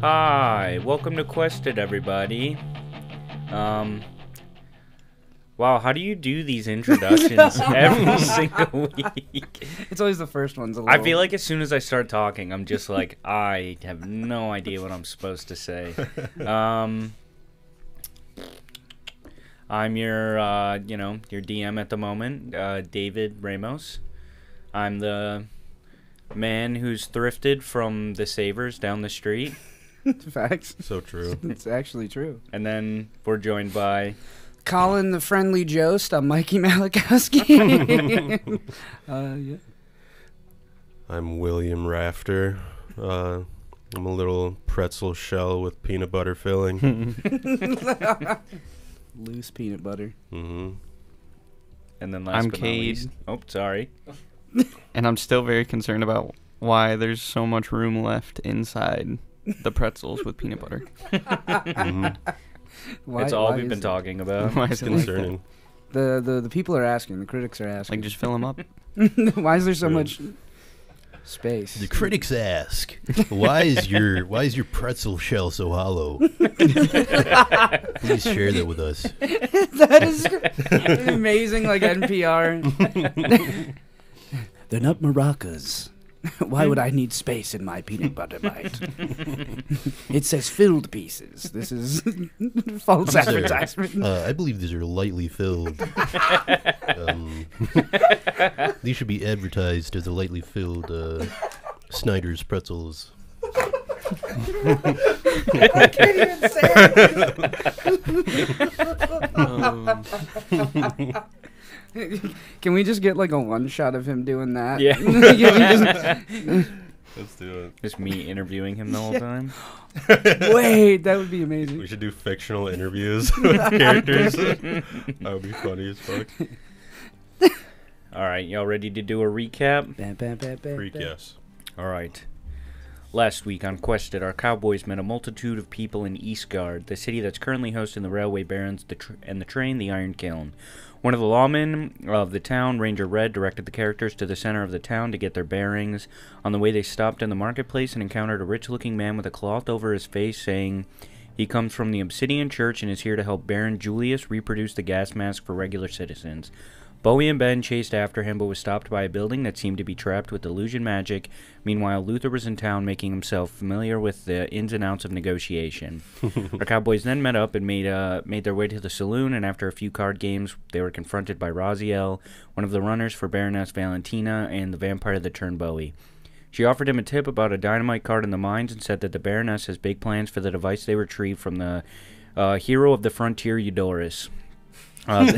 Hi, welcome to Quested, everybody. Wow, how do you do these introductions every single week? It's always the first ones. I feel like as soon as I start talking, I'm just like, I have no idea what I'm supposed to say. I'm your DM at the moment, David Ramos. I'm the man who's thrifted from the Savers down the street. Facts. So true. It's actually true. And then we're joined by... Colin the Friendly Jost. I'm Mikey Malakowski. Yeah. I'm William Rafter. I'm a little pretzel shell with peanut butter filling. Loose peanut butter. Mm-hmm. And then last I'm but not Cade. least... Oh, sorry. And I'm still very concerned about why there's so much room left inside the pretzels with peanut butter. Mm-hmm. It's all we've is been it? talking about. Why It's is it like concerning. The people are asking. The critics are asking. Like, just fill them up. Why is there so True. much space? The critics ask, why is your pretzel shell so hollow? Please share that with us. That is amazing, like NPR. They're not maracas. Why would I need space in my peanut butter bite? It says filled pieces. This is false advertisement. I believe these are lightly filled. These should be advertised as a lightly filled Snyder's pretzels. I can't even say it. Can we just get like a one shot of him doing that? Yeah. Let's do it. Just me interviewing him the whole time. Wait, that would be amazing. We should do fictional interviews with characters. That would be funny as fuck. All right, y'all ready to do a recap? Freak, yes. All right. Last week on Quested, our cowboys met a multitude of people in Eastgard, the city that's currently hosting the railway barons and the train, the Iron Kiln. One of the lawmen of the town, Ranger Red, directed the characters to the center of the town to get their bearings. On the way, they stopped in the marketplace and encountered a rich-looking man with a cloth over his face, saying he comes from the Obsidian Church and is here to help Baron Julius reproduce the gas mask for regular citizens. Bowie and Ben chased after him, but was stopped by a building that seemed to be trapped with illusion magic. Meanwhile, Luther was in town making himself familiar with the ins and outs of negotiation. Our cowboys then met up and made their way to the saloon, and after a few card games, they were confronted by Raziel, one of the runners for Baroness Valentina and the vampire that turned Bowie. She offered him a tip about a dynamite card in the mines and said that the Baroness has big plans for the device they retrieved from the hero of the frontier, Eudorus. Oh, Lord.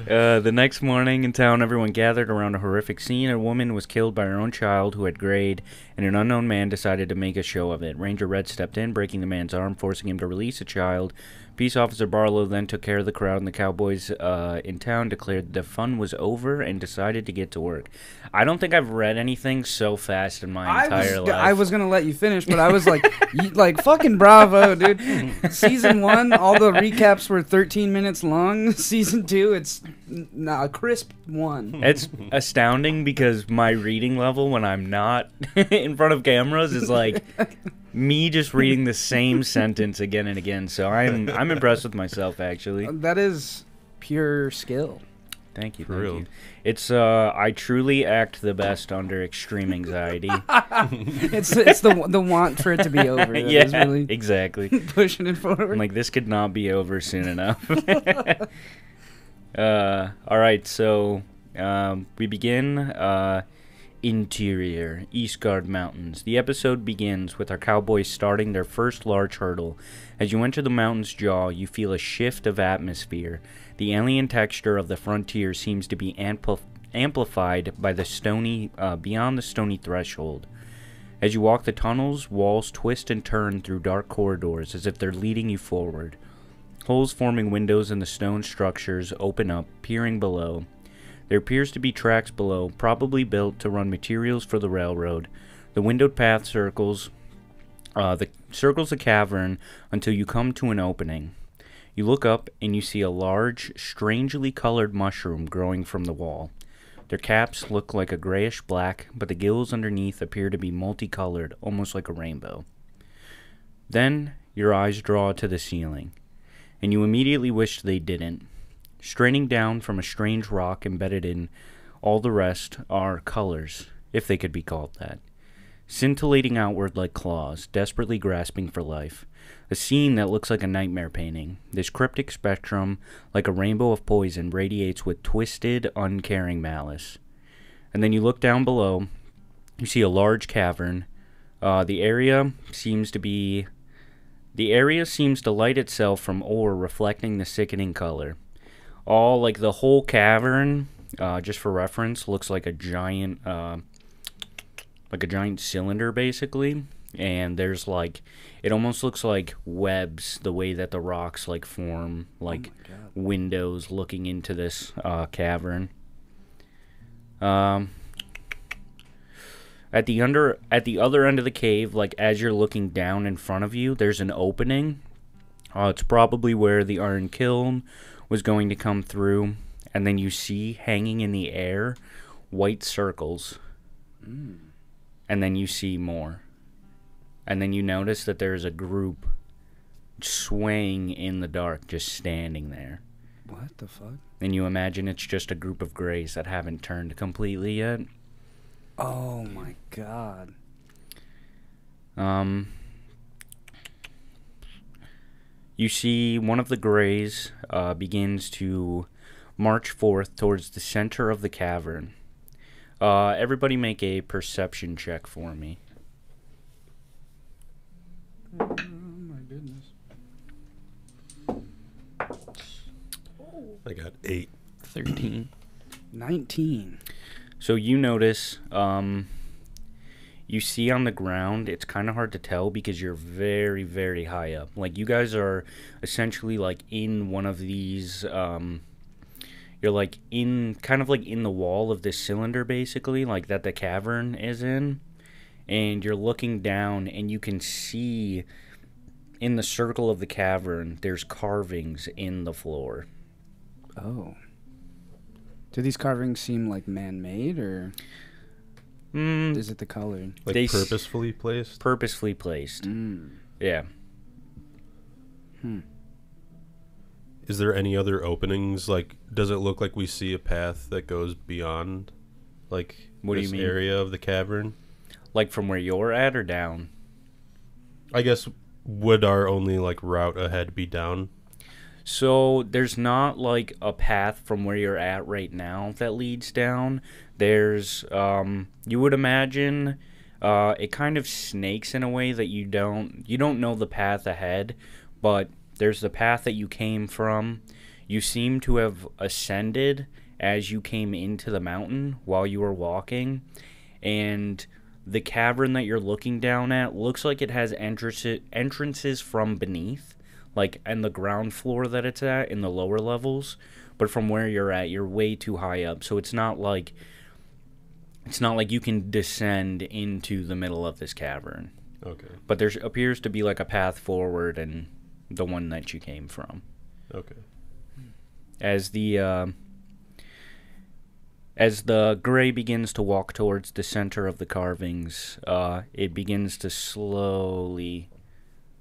The next morning in town, everyone gathered around a horrific scene. A woman was killed by her own child who had grayed, and an unknown man decided to make a show of it. Ranger Red stepped in, breaking the man's arm, forcing him to release the child. Peace Officer Barlow then took care of the crowd, and the cowboys in town declared the fun was over and decided to get to work. I don't think I've read anything so fast in my entire life. I was gonna let you finish, but I was like, like fucking bravo, dude. Season 1, all the recaps were 13 minutes long. Season 2, it's a crisp 1. It's astounding because my reading level when I'm not in front of cameras is like me just reading the same sentence again and again. So I'm impressed with myself, actually. That is pure skill. Thank you. For Thank real. you. It's I truly act the best under extreme anxiety. It's the want for it to be over. That is Yeah, really exactly. pushing it forward. I'm like, this could not be over soon enough. All right, so we begin. Interior, Eastgard Mountains. The episode begins with our cowboys starting their first large hurdle. As you enter the mountain's jaw, you feel a shift of atmosphere. The alien texture of the frontier seems to be amplified by the stony, beyond the stony threshold. As you walk the tunnels, walls twist and turn through dark corridors as if they're leading you forward. Holes forming windows in the stone structures open up, peering below. There appears to be tracks below, probably built to run materials for the railroad. The windowed path circles the cavern until you come to an opening. You look up and you see a large, strangely colored mushroom growing from the wall. Their caps look like a grayish black, but the gills underneath appear to be multicolored, almost like a rainbow. Then your eyes draw to the ceiling, and you immediately wish they didn't. Straining down from a strange rock embedded in all the rest are colors, if they could be called that, scintillating outward like claws, desperately grasping for life. A scene that looks like a nightmare painting. This cryptic spectrum, like a rainbow of poison, radiates with twisted, uncaring malice. And then you look down below, you see a large cavern. The area seems to light itself from ore, reflecting the sickening color. The whole cavern, just for reference, looks like a giant cylinder, basically. And there's it almost looks like webs, the way that the rocks form windows looking into this cavern. At the other end of the cave, as you're looking down in front of you, there's an opening. It's probably where the iron kiln was going to come through, and then you see hanging in the air white circles. And then you see more. And then you notice that there's a group swaying in the dark, just standing there. What the fuck? And you imagine it's just a group of grays that haven't turned completely yet. Oh my god. You see one of the grays begins to march forth towards the center of the cavern. Everybody make a perception check for me. Oh my goodness. I got 8. 13. 19. So you notice, you see on the ground, it's kind of hard to tell because you're very, very high up. You guys are essentially, in one of these, you're, in the wall of this cylinder, basically, that the cavern is in. And you're looking down, and you can see in the circle of the cavern, there's carvings in the floor. Oh. Do these carvings seem man-made, or is it the color? Purposefully placed? Purposefully placed. Yeah. Is there any other openings? Does it look like we see a path that goes beyond, what do you mean? Area of the cavern? From where you're at or down? I guess, would our only, route ahead be down? So, there's not, a path from where you're at right now that leads down. There's, you would imagine, it kind of snakes in a way that you don't know the path ahead, but there's the path that you came from. You seem to have ascended as you came into the mountain while you were walking, and the cavern that you're looking down at looks like it has entrances from beneath, and the ground floor that it's at in the lower levels. But from where you're at, you're way too high up, so it's not like you can descend into the middle of this cavern. Okay. But there appears to be a path forward and the one that you came from. Okay. As the gray begins to walk towards the center of the carvings, it begins to slowly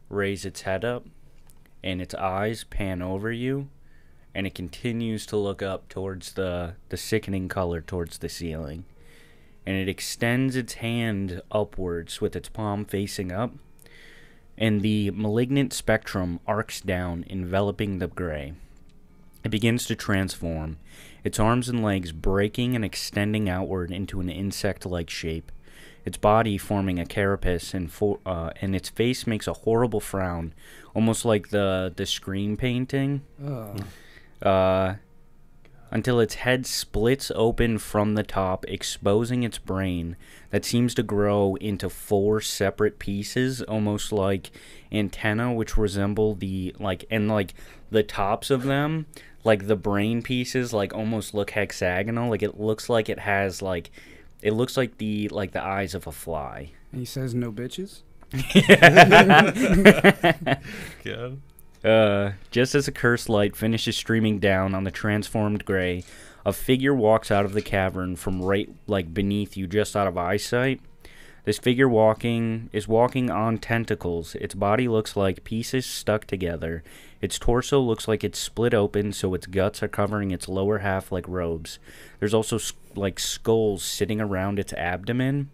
raise its head up, and its eyes pan over you, and it continues to look up towards the sickening color towards the ceiling. And it extends its hand upwards with its palm facing up, and the malignant spectrum arcs down, enveloping the gray. It begins to transform, its arms and legs breaking and extending outward into an insect-like shape, its body forming a carapace, and its face makes a horrible frown, almost like the Scream painting, until its head splits open from the top, exposing its brain that seems to grow into 4 separate pieces, almost like antennae, which resemble the tops of them, the brain pieces, almost look hexagonal. It looks like it has, it looks like the eyes of a fly. And he says no bitches? God. Just as a cursed light finishes streaming down on the transformed gray, A figure walks out of the cavern from right like beneath you, just out of eyesight. This figure is walking on tentacles. Its body looks like pieces stuck together. Its torso looks like it's split open, so its guts are covering its lower half like robes. There's also like skulls sitting around its abdomen,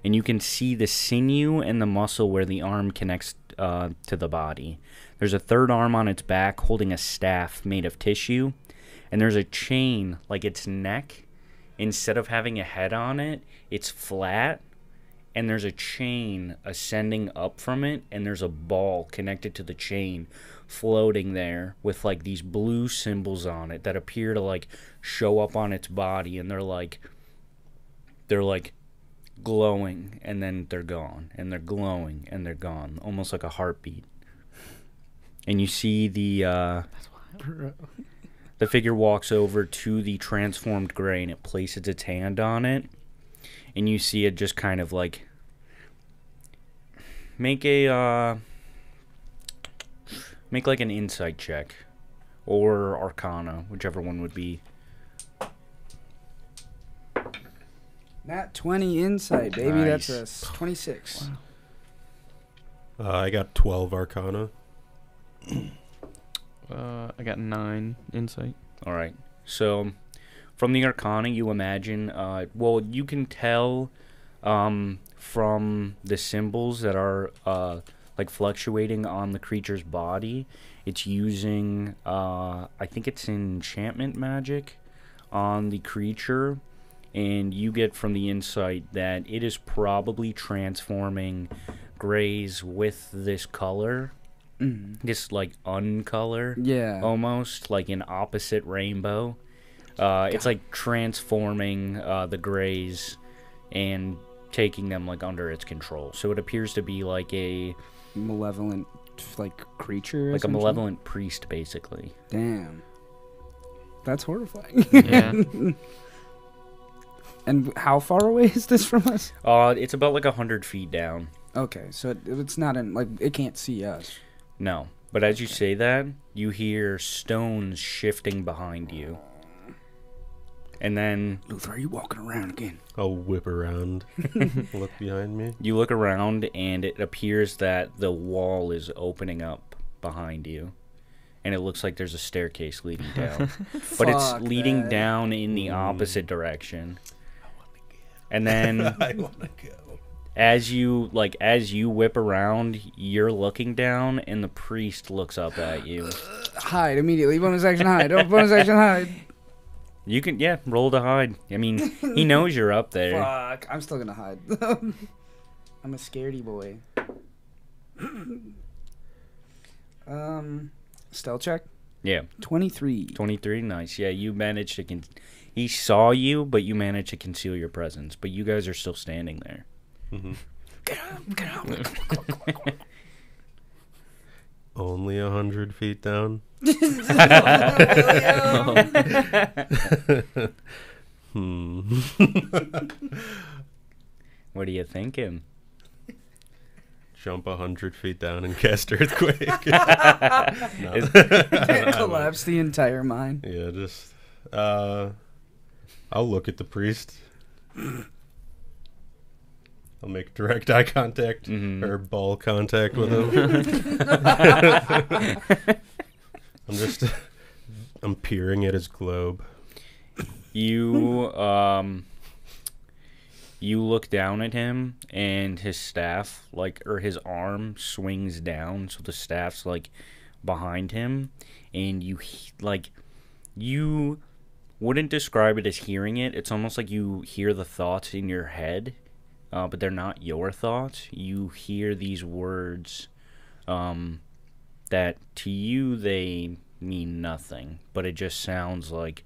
and you can see the sinew and the muscle where the arm connects to the body. There's a third arm on its back holding a staff made of tissue, and there's a chain like its neck. Instead of having a head on it, it's flat. And there's a chain ascending up from it, and there's a ball connected to the chain floating there with like these blue symbols on it that appear to like show up on its body, and they're like glowing, and then they're gone, and they're glowing and they're gone, almost like a heartbeat. And you see the figure walks over to the transformed gray, and it places its hand on it. And you see it just kind of like make like an insight check or Arcana, whichever one would be. Nat 20 insight, baby. Nice. That's a 26. Wow. I got 12 Arcana. I got 9 insight. All right. So from the Arcana, you imagine, you can tell from the symbols that are like fluctuating on the creature's body. It's using, I think it's enchantment magic on the creature, and you get from the insight that it is probably transforming grays with this color. This like uncolor. Yeah. Almost like an opposite rainbow. It's like transforming the grays and taking them like under its control. So it appears to be like a Malevolent, like, creature. like a malevolent priest, basically. Damn. That's horrifying. Yeah. And how far away is this from us? It's about like 100 feet down. Okay, so it's not in, like, it can't see us. No, but as you say that, you hear stones shifting behind you. And then Luther, are you walking around again? I'll whip around, look behind me. you look around, and it appears that the wall is opening up behind you. And it looks like there's a staircase leading down. But it's Fuck leading that. down in the opposite direction. And then I want to go. as you whip around, you're looking down, and the priest looks up at you. Hide immediately. Bonus action hide. Bonus action hide. You can, roll to hide. I mean, he knows you're up there. Fuck. I'm still gonna hide. I'm a scaredy boy. Stealth check. Yeah, 23. 23, nice. Yeah, you managed to. He saw you, but you managed to conceal your presence. But you guys are still standing there. Mm-hmm. Get out. Only 100 feet down. What are you thinking? Jump 100 feet down and cast Earthquake. Collapse the entire mine. Yeah, just I'll look at the priest. I'll make direct eye contact or ball contact with him. I'm peering at his globe. You look down at him, and his staff, or his arm swings down, so the staff's behind him, and you wouldn't describe it as hearing it. It's almost like you hear the thoughts in your head, but they're not your thoughts. You hear these words that to you they mean nothing, but it just sounds like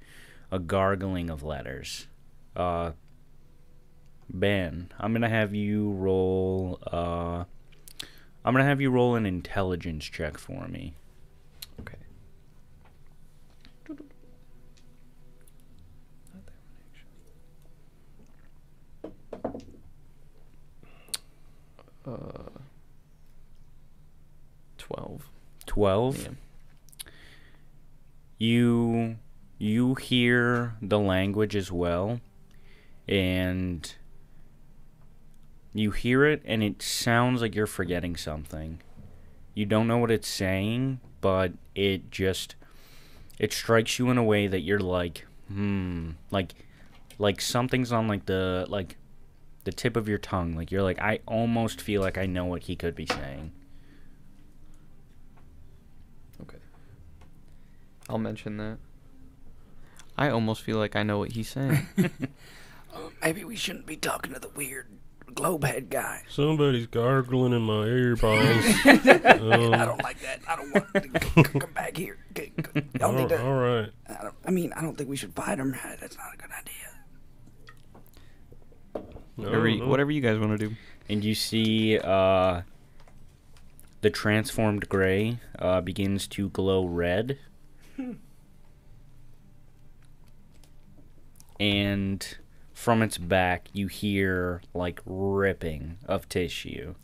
a gargling of letters. Ben, I'm gonna have you roll an intelligence check for me. Okay. Uh, 12. 12. Yeah. You You hear the language as well, and you hear it, and it sounds like you're forgetting something. You don't know what it's saying, but it strikes you in a way that you're like, like something's on like the tip of your tongue. Like you're like, I almost feel like I know what he could be saying. Okay. I'll mention that. I almost feel like I know what he's saying. Maybe we shouldn't be talking to the weird globe head guy. Somebody's gargling in my earballs. I don't like that. I don't want to come back here. Y'all need to. All right. I don't think we should fight him. That's not a good idea. Whatever you guys want to do. And you see the transformed gray begins to glow red. And from its back, you hear, like, ripping of tissue.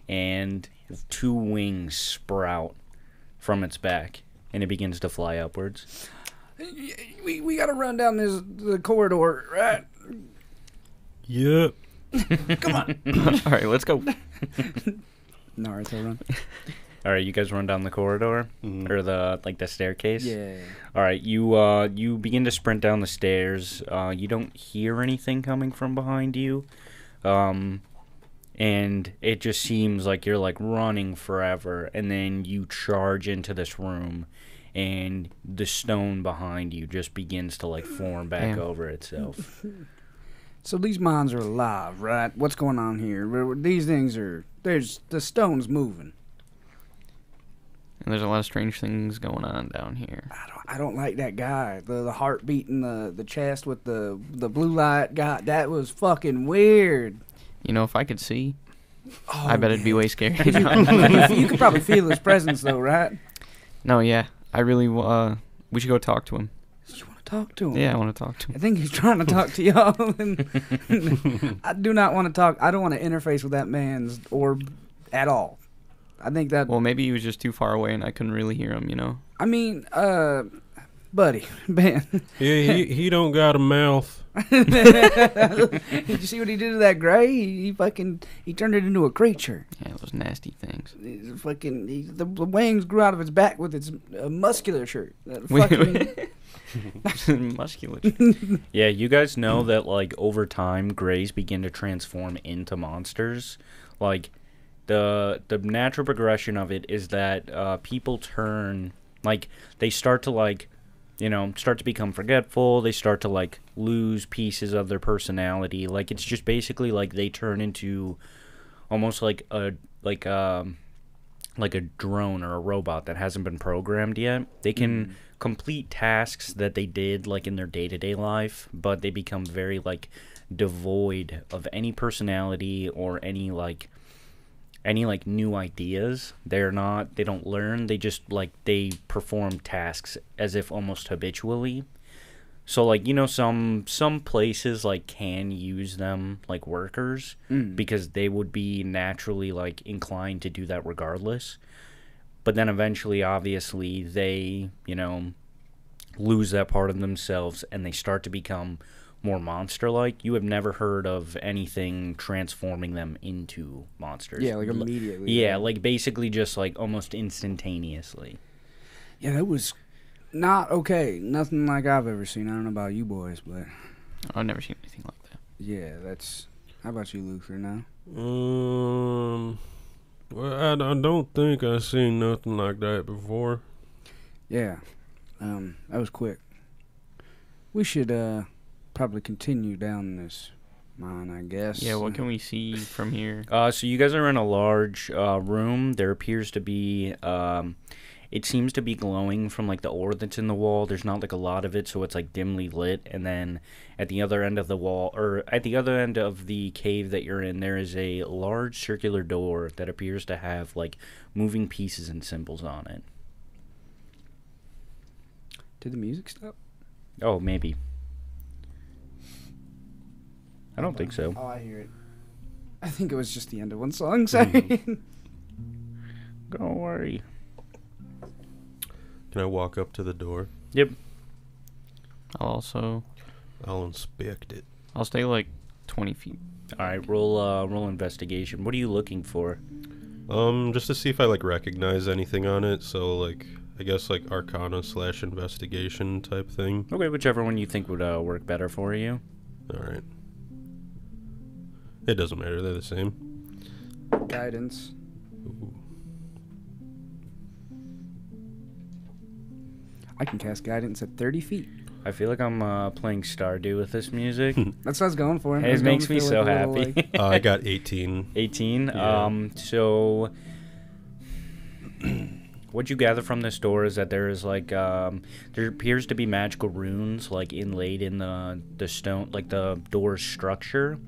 And 2 wings sprout from its back. And it begins to fly upwards. We got to run down the corridor, right? Yep. Come on. All right, let's go. Naruto run. All right, you guys run down the corridor? Mhm. Or the staircase? Yeah. All right, you begin to sprint down the stairs. You don't hear anything coming from behind you, and it just seems like you're like running forever. And then you charge into this room, and the stone behind you just begins to like form back Damn. over itself. So these mines are alive, right? What's going on here? These things are. The stone's moving. And there's a lot of strange things going on down here. I don't like that guy. The heart beating the chest with the blue light guy. That was fucking weird. You know, if I could see, Oh, I bet it'd be way scary. you could probably feel his presence though, right? No, yeah. I really, we should go talk to him. You want to talk to him? Yeah, I want to talk to I him. think he's trying to talk to y'all. And I do not want to talk. I don't want to interface with that man's orb at all. I think that. Well, maybe he was just too far away and I couldn't really hear him, you know? I mean, buddy, Ben. Yeah, he don't got a mouth. Did you see what he did to that gray? He turned it into a creature. Yeah, those nasty things. The wings grew out of its back with its muscular shirt. Muscular. Yeah, you guys know that like over time, grays begin to transform into monsters. Like the natural progression of it is that people turn like they start to like start to become forgetful. They start to like lose pieces of their personality. Like it's just basically like they turn into almost like a drone or a robot that hasn't been programmed yet. They can complete tasks that they did like in their day-to-day life, but they become very like devoid of any personality or any new ideas. They don't learn. They just they perform tasks as if almost habitually. So like some places like can use them like workers because they would be naturally like inclined to do that regardless. But then eventually obviously they lose that part of themselves and they start to become more monster-like. You have never heard of anything transforming them into monsters. Yeah, like immediately. Yeah, like basically just like almost instantaneously. Yeah, that was not okay. Nothing like I've ever seen. I don't know about you boys, but I've never seen anything like that. yeah, that's. How about you, Luther? Now. Well, I don't think I've seen nothing like that before. Yeah, that was quick. We should probably continue down this mine, I guess. Yeah, what can we see from here? So you guys are in a large room. There appears to be it seems to be glowing from like the ore that's in the wall. There's not like a lot of it, so it's like dimly lit. And then at the other end of the wall, or at the other end of the cave that you're in, there is a large circular door that appears to have like moving pieces and symbols on it. Did the music stop? Oh, maybe. I don't think so. Oh, I hear it. I think it was just the end of one song. Sorry. Don't worry. Can I walk up to the door? Yep. I'll inspect it. I'll stay like 20 feet. All right, roll investigation. What are you looking for? Just to see if I like recognize anything on it. So like, I guess like Arcana/investigation type thing. Okay, whichever one you think would work better for you. All right. It doesn't matter. They're the same. Guidance. Ooh. I can cast guidance at 30 feet. I feel like I'm playing Stardew with this music. That's what I was going for. It makes me so happy. I got 18. 18. Yeah. So what you gather from this door is that there is like there appears to be magical runes like inlaid in the stone, like the door's structure.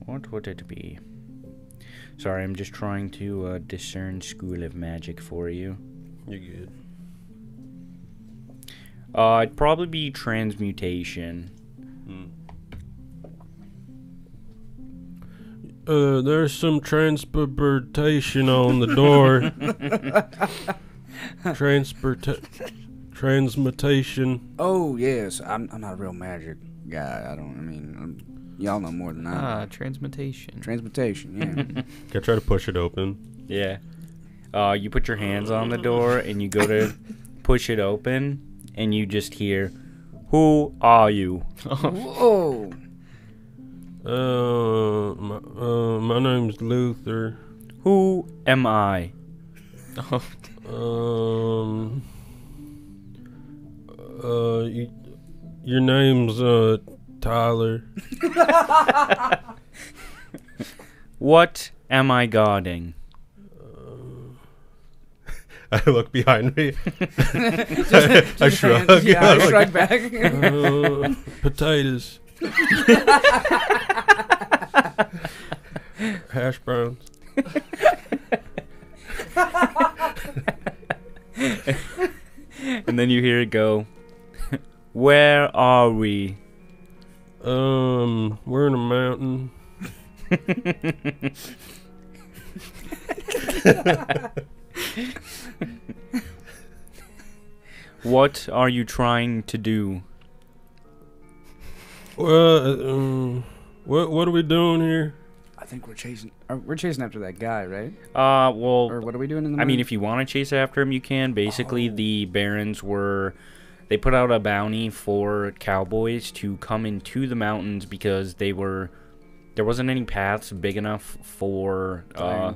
What would it be? Sorry, I'm just trying to discern School of Magic for you. You're good. It'd probably be transmutation. There's some transportation on the door. Transmutation. Oh, yes. I'm not a real magic guy. Y'all know more than I do. Transmutation. Transmutation, yeah. Can I try to push it open? Yeah. You put your hands on the door and you go to push it open and you just hear, "Who are you?" Whoa. My name's Luther. Who am I? Your name's Tyler. What am I guarding? I look behind me. I shrug. Yeah, I shrug back. Potatoes. Hash browns. And then you hear it go, "Where are we?" We're in a mountain. What are you trying to do? Well, what are we doing here? I think we're chasing after that guy, right? Well, Or what are we doing in the I mean, mountain? if you want to chase after him, you can. Basically, the barons they put out a bounty for cowboys to come into the mountains because there wasn't any paths big enough for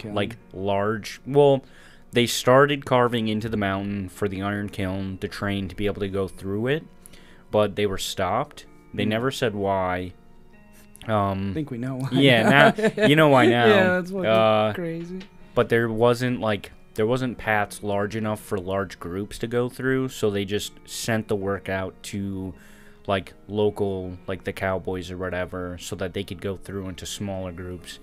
like large. Well, they started carving into the mountain for the iron kiln, the train to be able to go through it, but they were stopped. They never said why. I think we know why. Yeah, now you know why now. Yeah, that's fucking crazy. But there wasn't paths large enough for large groups to go through, so they just sent the work out to like local, like the cowboys or whatever, so that they could go through into smaller groups,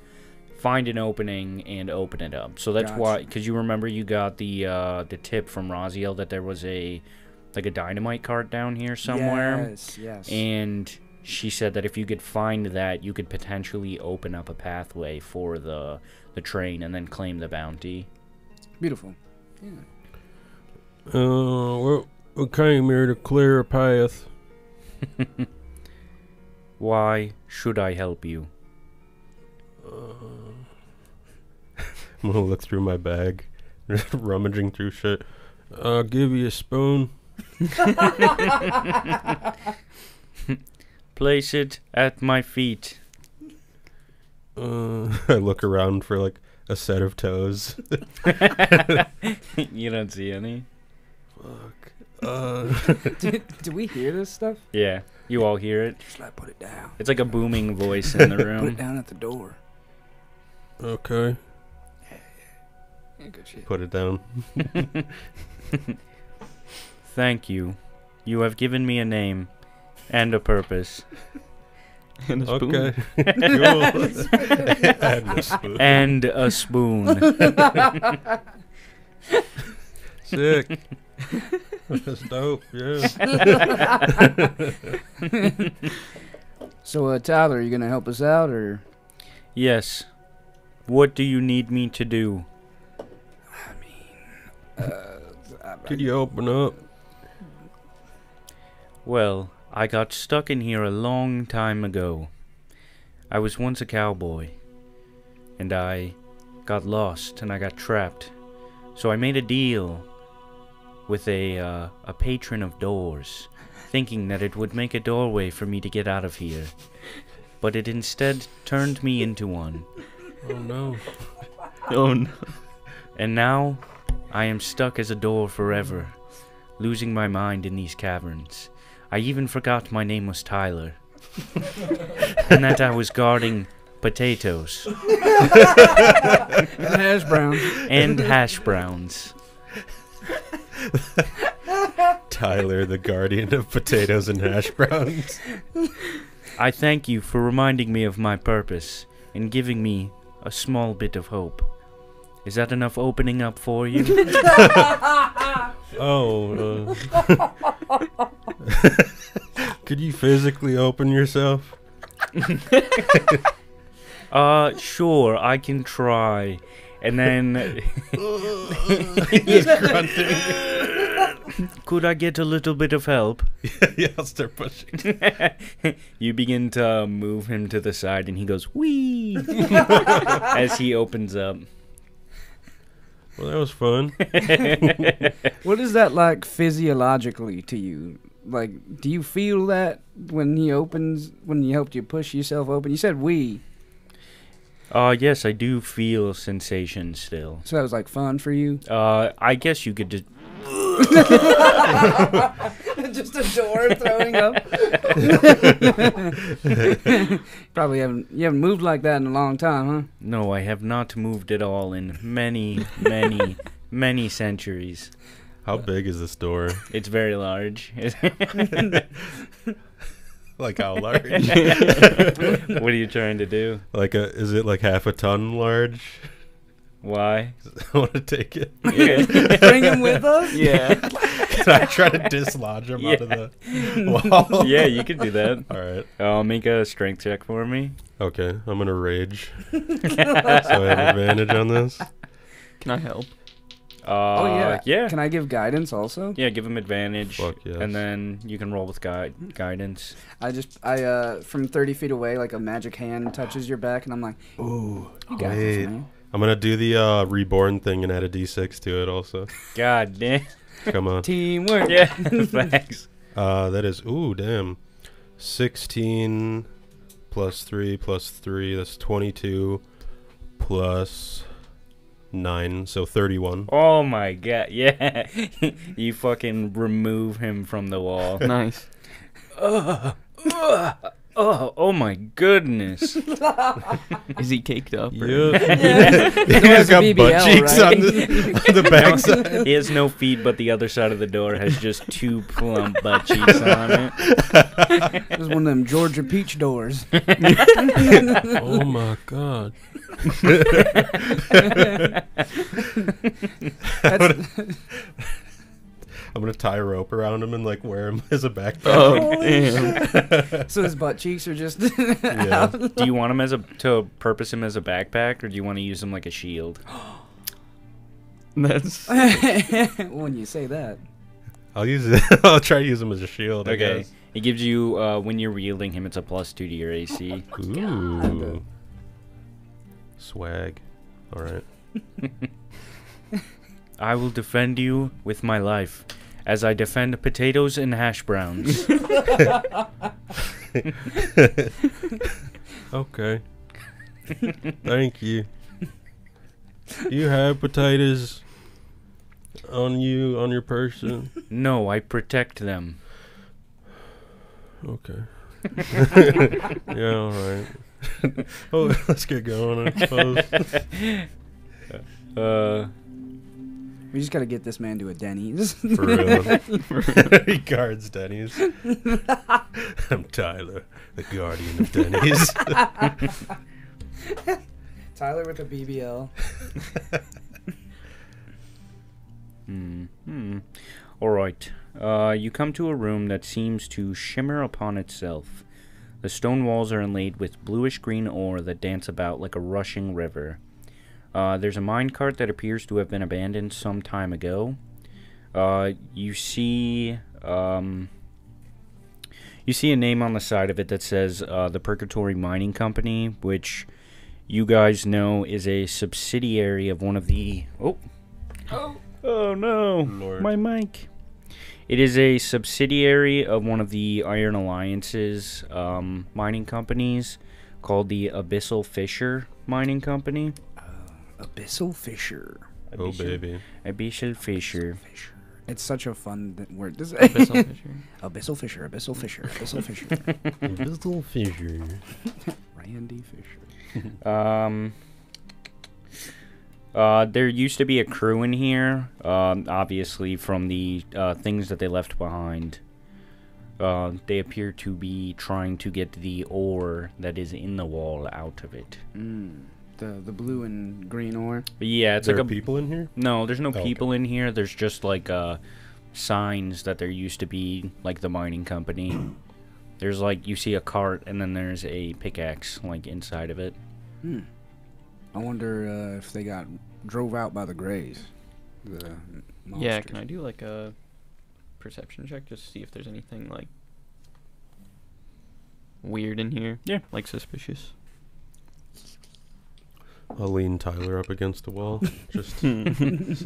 find an opening and open it up. So that's why, because you remember you got the tip from Raziel that there was a dynamite cart down here somewhere. Yes. And she said that if you could find that, you could potentially open up a pathway for the train and then claim the bounty. Beautiful. Yeah. We came here to clear a path. Why should I help you? I'm gonna look through my bag, rummaging through shit. I'll give you a spoon. Place it at my feet. I look around for like a set of toes. You don't see any? Fuck. Do we hear this stuff? Yeah, you all hear it. Just like put it down. It's like a booming voice in the Put it room. down at the door. Okay. Yeah, good shit. Put it down. Thank you. You have given me a name and a purpose. And a spoon. Okay. Cool. And a spoon. And a spoon. Sick. That's dope, yeah. So, Tyler, are you gonna help us out, or? Yes. What do you need me to do? Could you open up? Well, I got stuck in here a long time ago. I was once a cowboy, and I got lost and I got trapped. So I made a deal with a patron of doors, thinking that it would make a doorway for me to get out of here. But it instead turned me into one. Oh no. Oh no. And now I am stuck as a door forever, losing my mind in these caverns. I even forgot my name was Tyler. And that I was guarding potatoes. And hash browns. And hash browns. Tyler, the guardian of potatoes and hash browns. I thank you for reminding me of my purpose and giving me a small bit of hope. Is that enough opening up for you? Oh, could you physically open yourself? Sure, I can try. And then... He's grunting. Could I get a little bit of help? Yeah, I'll start pushing. You begin to move him to the side, and he goes, wee! As he opens up. Well, that was fun. What is that like physiologically to you? Like, do you feel that when he helped you push yourself open? You said we. Yes, I do feel sensation still. So that was like fun for you? I guess you could just... Just a door throwing up. Probably you haven't moved like that in a long time, huh? No, I have not moved at all in many, many centuries. How big is this door? It's very large. Like how large? What are you trying to do? Is it like half a ton large? Why? I want to take it. Yeah. Bring him with us? Yeah. Can I try to dislodge him out of the wall? Yeah, you can do that. All right. Make a strength check for me. Okay, I'm gonna rage. So I have advantage on this. Can I help? Oh, yeah. Yeah. Can I give guidance also? Yeah, give him advantage. Fuck yes. And then you can roll with guidance. I from 30 feet away, like a magic hand touches your back, and I'm like, Ooh, you got this, wait. man. I'm gonna do the reborn thing and add a d6 to it also. God damn. Oh. Come on. Teamwork. Yeah, thanks. That is, ooh, damn. 16 plus 3 plus 3, that's 22 plus 9, so 31. Oh my god, yeah. You fucking remove him from the wall. Nice. Oh my goodness. Is he caked up? Or? Yeah. He's got BBL, butt cheeks right? on the backside. He has no feet, but the other side of the door has just 2 plump butt cheeks on it. It was one of them Georgia peach doors. Oh my god. I'm gonna tie a rope around him and like wear him as a backpack. Oh, damn. So his butt cheeks are just Yeah. Do you want him to purpose him as a backpack, or do you want to use him like a shield? That's when you say that. I'll use it. I'll try to use him as a shield. I Okay. guess. It gives you, when you're wielding him, it's a +2 to your AC. Ooh. Swag. All right. I will defend you with my life, as I defend potatoes and hash browns. Okay. Thank you. You have potatoes on your person. No, I protect them. Okay. Yeah, all right. Oh, let's get going, I suppose. We just gotta get this man to a Denny's. For real. He guards Denny's. I'm Tyler, the guardian of Denny's. Tyler with a BBL. All right. You come to a room that seems to shimmer upon itself. The stone walls are inlaid with bluish-green ore that dance about like a rushing river. There's a minecart that appears to have been abandoned some time ago. You see a name on the side of it that says the Purgatory Mining Company, which you guys know is a subsidiary of one of the... Oh no, Lord. my mic. It is a subsidiary of one of the Iron Alliance's mining companies called the Abyssal Fisher Mining Company. Abyssal Fisher. Oh, baby. Abyssal Fisher. It's such a fun word to say. Abyssal Fisher. Abyssal Fisher, Abyssal Fisher, Abyssal Fisher. Little fissure. Randy Fisher. There used to be a crew in here, obviously from the things that they left behind. They appear to be trying to get the ore that is in the wall out of it. The blue and green ore. But yeah, it's There like are people in here? No, there's no okay. people in here. There's just like signs that there used to be like the mining company. There's like you see a cart and then there's a pickaxe like inside of it. I wonder if they got drove out by the Greys. The Yeah, monsters. can I do like a perception check just to see if there's anything like weird in here? Yeah. Like suspicious. I'll lean Tyler up against the wall. Just set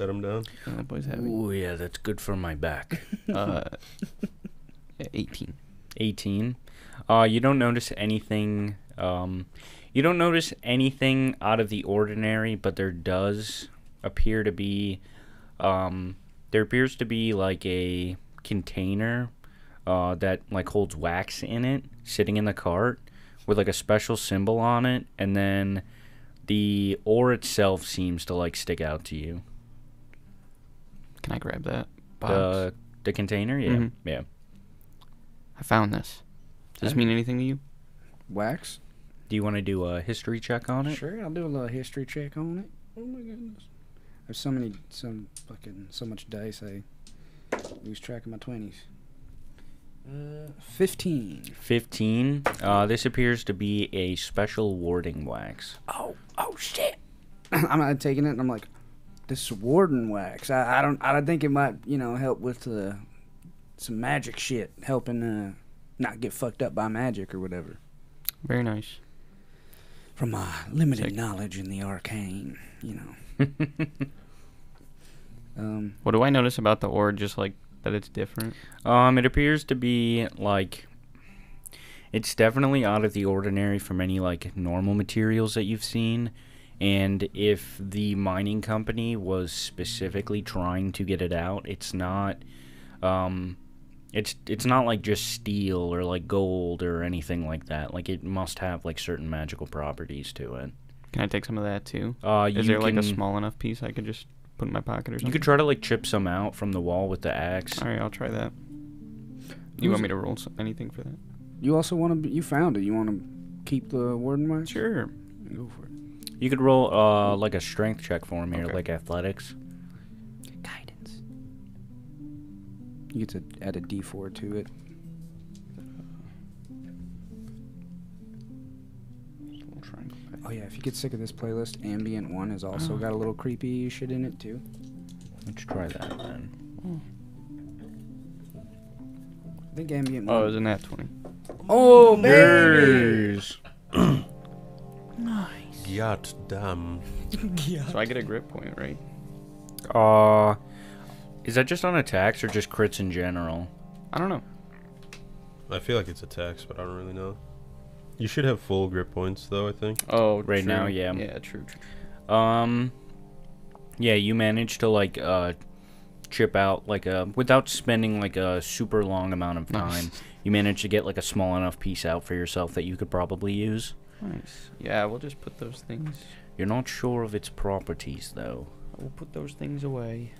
him down. Oh, that boy's heavy. Oh yeah, that's good for my back. Yeah, 18. 18. You don't notice anything. You don't notice anything out of the ordinary, but there does appear to be. There appears to be like a container that like holds wax in it, sitting in the cart with like a special symbol on it, and then the ore itself seems to like stick out to you. Can I grab that box? The container, yeah, Mhm. yeah. I found this. Does this mean anything to you? Wax? Do you want to do a history check on it? Sure, I'll do a little history check on it. Oh my goodness. There's so much dice I lose track of my 20s. 15. 15. This appears to be a special warding wax. Oh shit. I'm taking it and I'm like, this is warden wax. I don't think it might, help with some magic shit, helping not get fucked up by magic or whatever. Very nice. From my limited Sick. knowledge in the arcane, What do I notice about the ore? Just like that it's different. It appears to be like it's definitely out of the ordinary from any like normal materials that you've seen. And if the mining company was specifically trying to get it out, it's not it's not like just steel or like gold or anything like that. Like it must have like certain magical properties to it. Can I take some of that too? You Is there like a can- small enough piece I could just put in my pocket or something? You could try to like chip some out from the wall with the axe. All right, I'll try that. You want me to roll anything for that? You also want to, you found it. You want to keep the warden wax? Sure. Go for it. You could roll like a strength check for him here, Okay. like athletics. Guidance. You get to add a d4 to it. Oh yeah, if you get sick of this playlist, Ambient 1 has also got a little creepy shit in it too. Let's try that then. I think Ambient 1. Oh, isn't that 20? Oh, baby! Yacht damn. So I get a grip point, right? Is that just on attacks or just crits in general? I don't know. I feel like it's attacks, but I don't really know. You should have full grip points, though, I think. Oh, Right true. now, yeah. Yeah, true. Yeah, you managed to like chip out like without spending like a super long amount of time. Nice. You managed to get like a small enough piece out for yourself that you could probably use. Nice. Yeah, we'll just put those things. You're not sure of its properties though. We'll put those things away.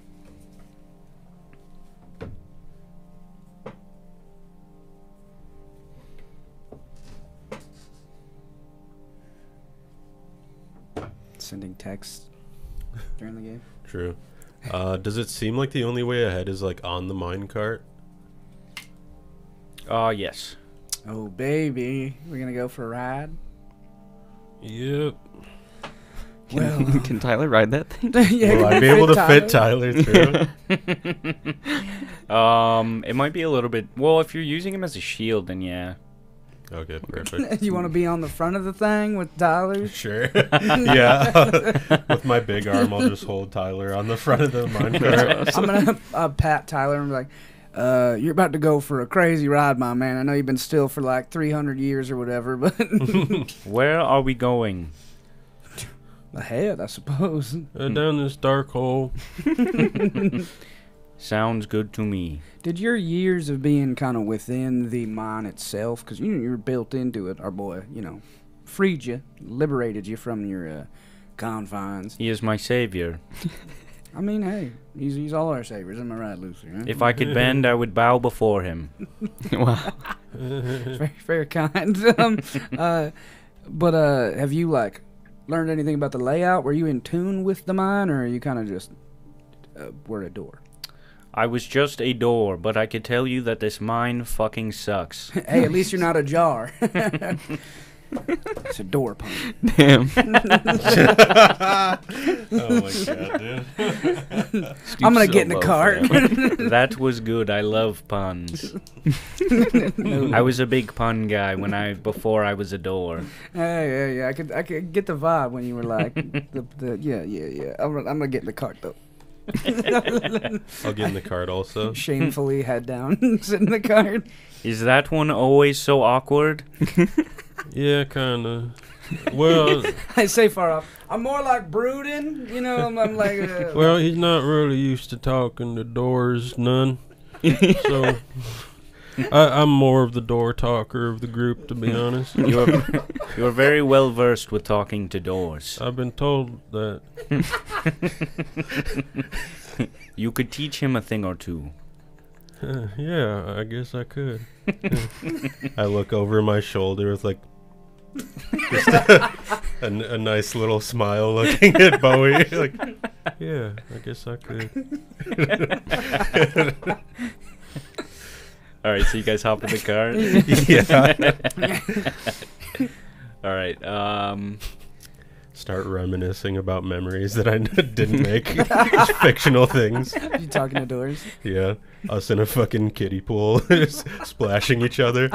Sending texts during the game. True. Does it seem like the only way ahead is, like, on the minecart? Yes. Oh, baby. We're going to go for a ride? Yep. Well, Can Tyler ride that thing? yeah, Will can I we be able to Tyler? fit Tyler through? It might be a little bit. Well, if you're using him as a shield, then yeah. Okay, perfect. You want to be on the front of the thing with Tyler? Sure. Yeah. With my big arm, I'll just hold Tyler on the front of the minecart. I'm gonna pat Tyler and be like, "You're about to go for a crazy ride, my man. I know you've been still for like 300 years or whatever, but Where are we going? ahead, I suppose." Down this dark hole. Sounds good to me. Did your years of being kind of within the mine itself, because you're built into it, our boy, freed you, liberated you from your confines. He is my savior. I mean, hey, he's all our saviors. Am I right, Lucy? Huh? If I could bend, I would bow before him. Wow. Very, very kind. But have you learned anything about the layout? Were you in tune with the mine, or are you kind of just were a door? I was just a door, but I could tell you that this mine fucking sucks. Hey, at least you're not a jar. It's a door pun. Damn. Oh my god, dude. I'm gonna get in the cart. That was good. I love puns. I was a big pun guy before I was a door. Hey, yeah. I could get the vibe when you were like, yeah. I'm gonna get in the cart though. I'll get in the cart also. Shamefully head down, sit in the cart. Is that one always so awkward? Yeah, kind of. Well, I say far off. I'm more like brooding, I'm like. well, he's not really used to talking to doors, none. So, I'm more of the door talker of the group, to be honest. You're very well versed with talking to doors. I've been told that. You could teach him a thing or two. Yeah, I guess I could. I look over my shoulder with just a nice little smile looking at Bowie. Yeah, I guess I could. All right, so you guys hop in the car. Yeah. All right. Start reminiscing about memories that I didn't make. Just fictional things. You talking to doors? Yeah. Us in a fucking kiddie pool, just splashing each other.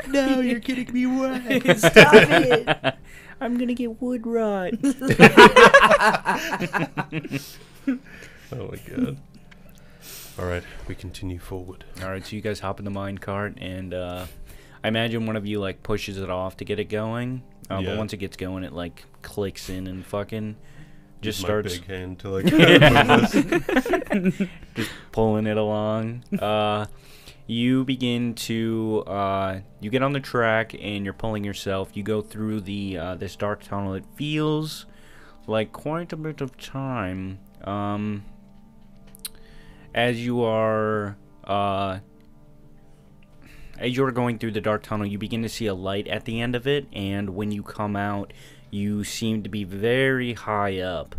No, you're kidding me. What? Stop it! I'm gonna get wood rot. Oh my god. All right, we continue forward. All right, so you guys hop in the mine cart, and I imagine one of you pushes it off to get it going. Yeah. But once it gets going, it clicks in and fucking just Use starts my big hand to move this. just pulling it along. You begin to you get on the track and you're pulling yourself. You go through this dark tunnel. It feels like quite a bit of time. As you are going through the dark tunnel, you begin to see a light at the end of it, and when you come out, you seem to be very high up.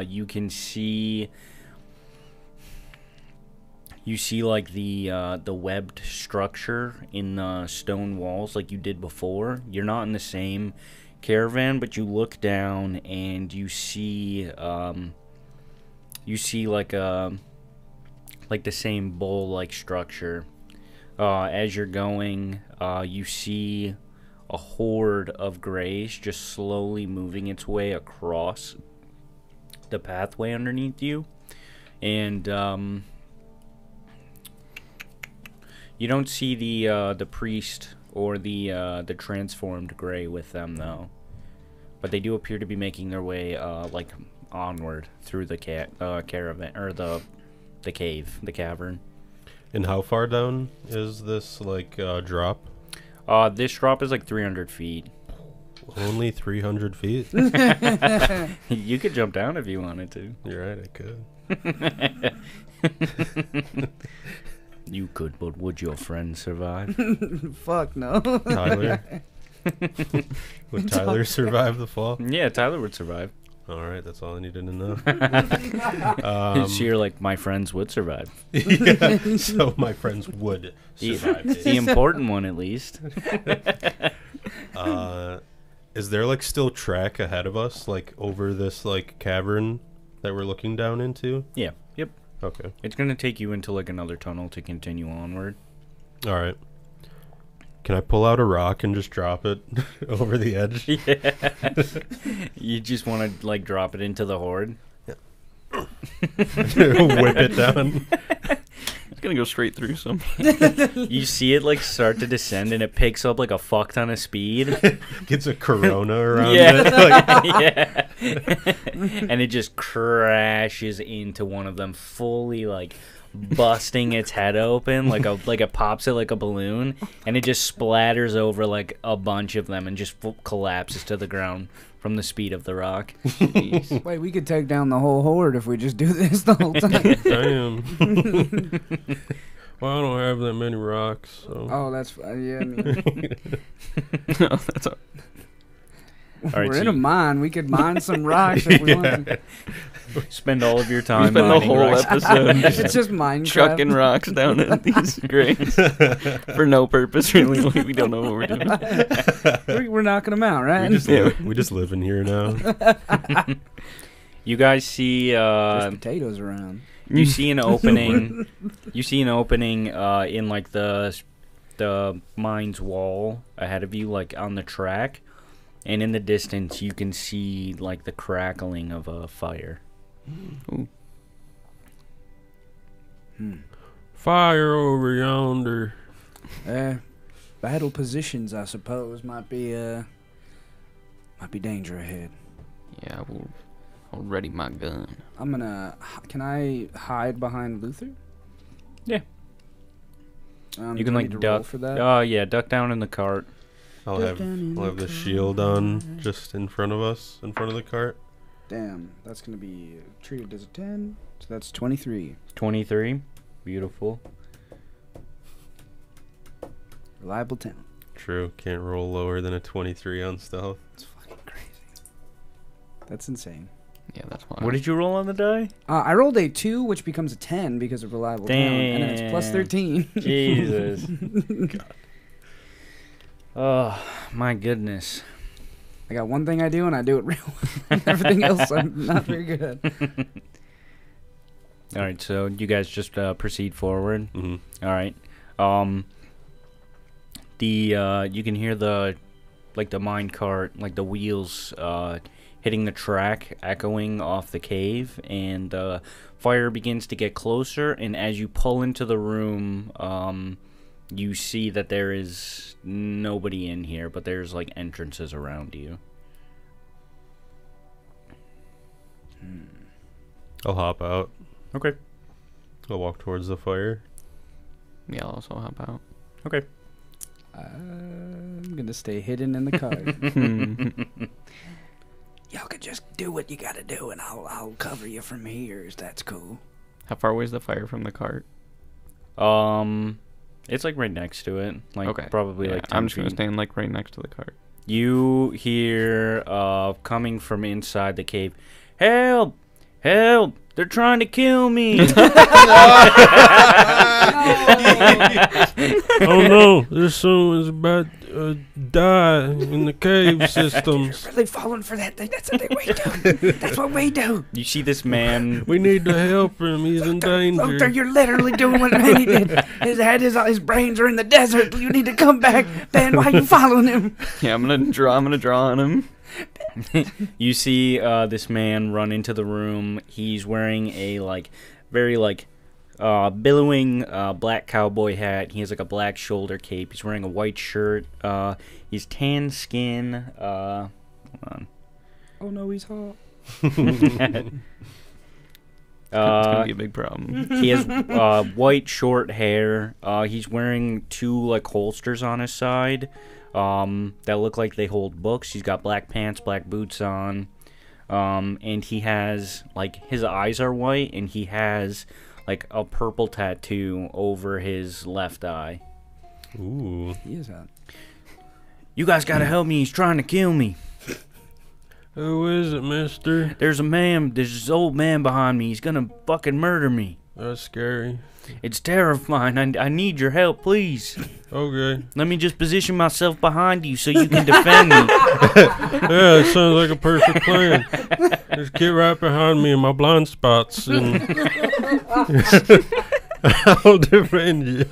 You can see the webbed structure in the stone walls like you did before. You're not in the same caravan, but you look down and you see the same bowl-like structure. As you're going, you see a horde of greys just slowly moving its way across the pathway underneath you, and you don't see the priest or the transformed grey with them though, but they do appear to be making their way onward through the caravan or the cavern. And how far down is this drop? This drop is 300 feet. Only 300 feet? You could jump down if you wanted to. You're right, I could. You could, but would your friend survive? Fuck no. Tyler? Would Tyler survive the fall? Yeah, Tyler would survive. All right, that's all I needed to know. So you're my friends would survive. Yeah, so my friends would survive. The important one, at least. Is there like still track ahead of us, like over this like cavern that we're looking down into? Yeah. Yep. Okay. It's gonna take you into like another tunnel to continue onward. All right. Can I pull out a rock and just drop it over the edge? Yeah. You just want to like drop it into the horde. Whip it down. It's gonna go straight through some. You see it like start to descend, and it picks up like a fuck ton of speed. Gets a corona around Yeah. it. Like, Yeah. And it just crashes into one of them, fully like busting its head open, like it pops it like a balloon, and it just splatters over like a bunch of them and just collapses to the ground from the speed of the rock. Jeez. Wait, we could take down the whole horde if we just do this the whole time. damn. Well, I don't have that many rocks, so. Oh, that's fine. Yeah, I mean, No, that's all. All right, we're so in a mine. We could mine some rocks if we want. spend all of your We time spent the mining whole rocks. episode It's just Minecraft. chucking rocks down at these graves for no purpose, really. Like, we don't know what we're doing. We're knocking them out, right? We just live in here now. You guys see There's potatoes around. you see an opening. You see an opening in like the mine's wall ahead of you, like on the track, and in the distance you can see like the crackling of a fire. Ooh. Fire over yonder. Battle positions, I suppose, might be danger ahead. Yeah, I'll ready my gun. I'm gonna. Can I hide behind Luther? Yeah. Do You can I like need to roll duck. for that. Oh yeah, duck down in the cart. I'll have the shield on just in front of us, in front of the cart. Damn, that's gonna be treated as a 10, so that's 23. 23. Beautiful. Reliable 10. True, can't roll lower than a 23 on stealth. It's fucking crazy. That's insane. Yeah, that's why. What did you roll on the die? I rolled a 2, which becomes a 10 because of reliable 10, and then it's plus Damn. 13. Jesus. Oh my goodness. I got one thing I do, and I do it real well. Everything else, I'm not very good at. All right, so you guys just proceed forward. Mm-hmm. All right. You can hear the mine cart, like the wheels hitting the track, echoing off the cave, and fire begins to get closer. And as you pull into the room, you see that there is nobody in here, but there's like entrances around you. I'll hop out. Okay. I'll walk towards the fire. Yeah, I'll also hop out. Okay. I'm gonna stay hidden in the car. Y'all could just do what you gotta do, and I'll cover you from here. That's cool. How far away is the fire from the cart? It's like right next to it. Like Okay. probably Yeah, like 10 I'm just gonna feet. stand like right next to the cart. You hear coming from inside the cave, "Help! Help! They're trying to kill me!" Oh no, this someone's about to die in the cave systems. Really falling for that thing. That's what we do. That's what we do. You see this man. We need to help him. He's in Luther, danger. you're literally doing what Manny did. His brains are in the desert. You need to come back. Ben, why are you following him? Yeah, I'm gonna draw on him. You see this man run into the room. He's wearing a very billowing black cowboy hat. He has like a black shoulder cape. He's wearing a white shirt. He's tan skin. Hold on. Oh no, he's hot. It's gonna be a big problem. He has white short hair. He's wearing two like holsters on his side that look like they hold books. He's got black pants, black boots on, and he has like his eyes are white, and he has like a purple tattoo over his left eye. Ooh. He is hot. You guys gotta help me. He's trying to kill me. Who is it, mister? There's this old man behind me. He's gonna fucking murder me. That's scary. It's terrifying. I need your help, please. Okay. Let me just position myself behind you so you can defend me. Yeah, it sounds like a perfect plan. Just get right behind me in my blind spots, and I'll defend you.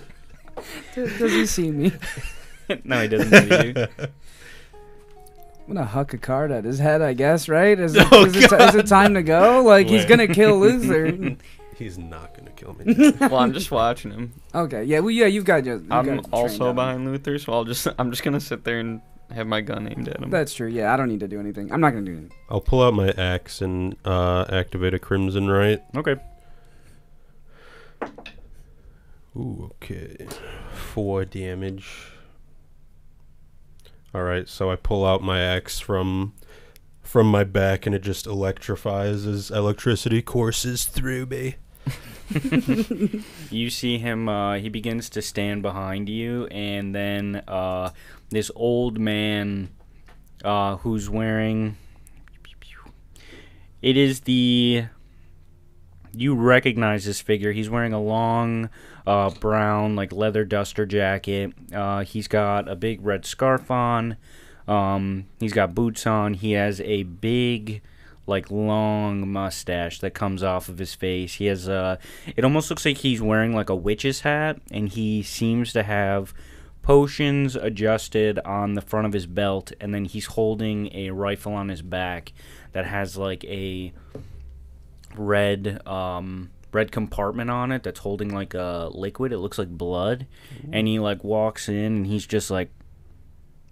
Does he see me? No, he doesn't see you. I'm gonna huck a card at his head, I guess, right? Is it time to go? Like, he's gonna kill Luther. He's not gonna kill me. Well, I'm just watching him. Okay, yeah, well, yeah, you've got just. I'm also behind Luther, so I'm just gonna sit there and have my gun aimed at him. That's true. Yeah, I don't need to do anything. I'm not gonna do anything. I'll pull out my axe and activate a Crimson Right. Okay. Ooh, okay. 4 damage. Alright, so I pull out my axe from my back, and it just electrifies as electricity courses through me. You see him, he begins to stand behind you, and then this old man who's wearing... It is the... You recognize this figure. He's wearing a long brown like leather duster jacket. He's got a big red scarf on. He's got boots on. He has a big like long mustache that comes off of his face. He has it almost looks like he's wearing like a witch's hat, and he seems to have potions adjusted on the front of his belt, and then he's holding a rifle on his back that has like a red compartment on it that's holding like a liquid. It looks like blood. And he like walks in, and he's just like,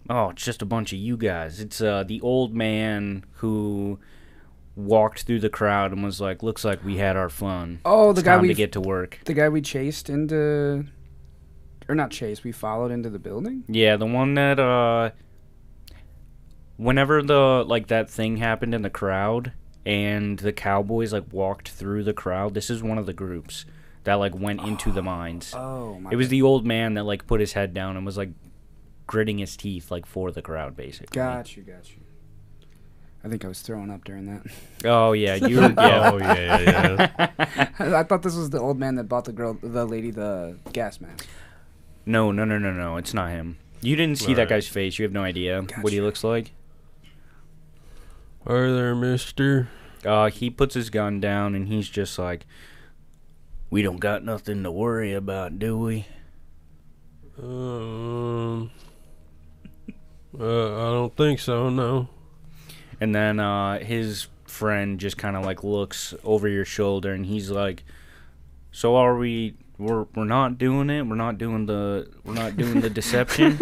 oh, it's just a bunch of you guys. It's the old man who walked through the crowd and was like, looks like we had our fun. Oh, the It's guy time we to get to work. The guy we chased into, or not chased, we followed into the building. Yeah, the one that whenever the like that thing happened in the crowd and the cowboys like walked through the crowd, this is one of the groups that like went into the mines. Oh my! It was the old man that like put his head down and was like gritting his teeth like for the crowd, basically. Got you. I think I was throwing up during that. Oh yeah, you were, yeah. Oh yeah. I thought this was the old man that bought the lady the gas mask. No, it's not him. You didn't see that Alright. guy's face. You have no idea what he Gotcha. looks like. Are there, mister? He puts his gun down and he's just like, we don't got nothing to worry about, do we? I don't think so, no. And then his friend just kind of like looks over your shoulder and he's like, so are we? We're not doing it. We're not doing the deception.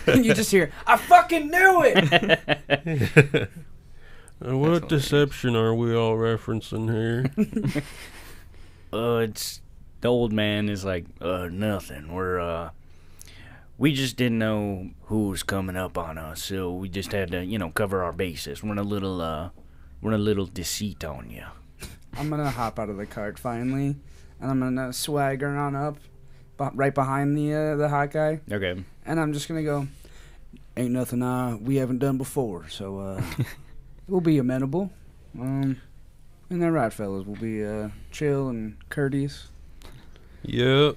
You just hear, I fucking knew it. What deception are we all referencing here? It's the old man is like, nothing. We just didn't know who was coming up on us, so we just had to, cover our bases. We're in a little deceit on you. I'm gonna hop out of the cart finally, and I'm gonna swagger on up, right behind the hot guy, Okay. and I'm just gonna go. Ain't nothing we haven't done before, so we'll be amenable. Isn't that right, fellas? We'll be chill and courteous. Yep.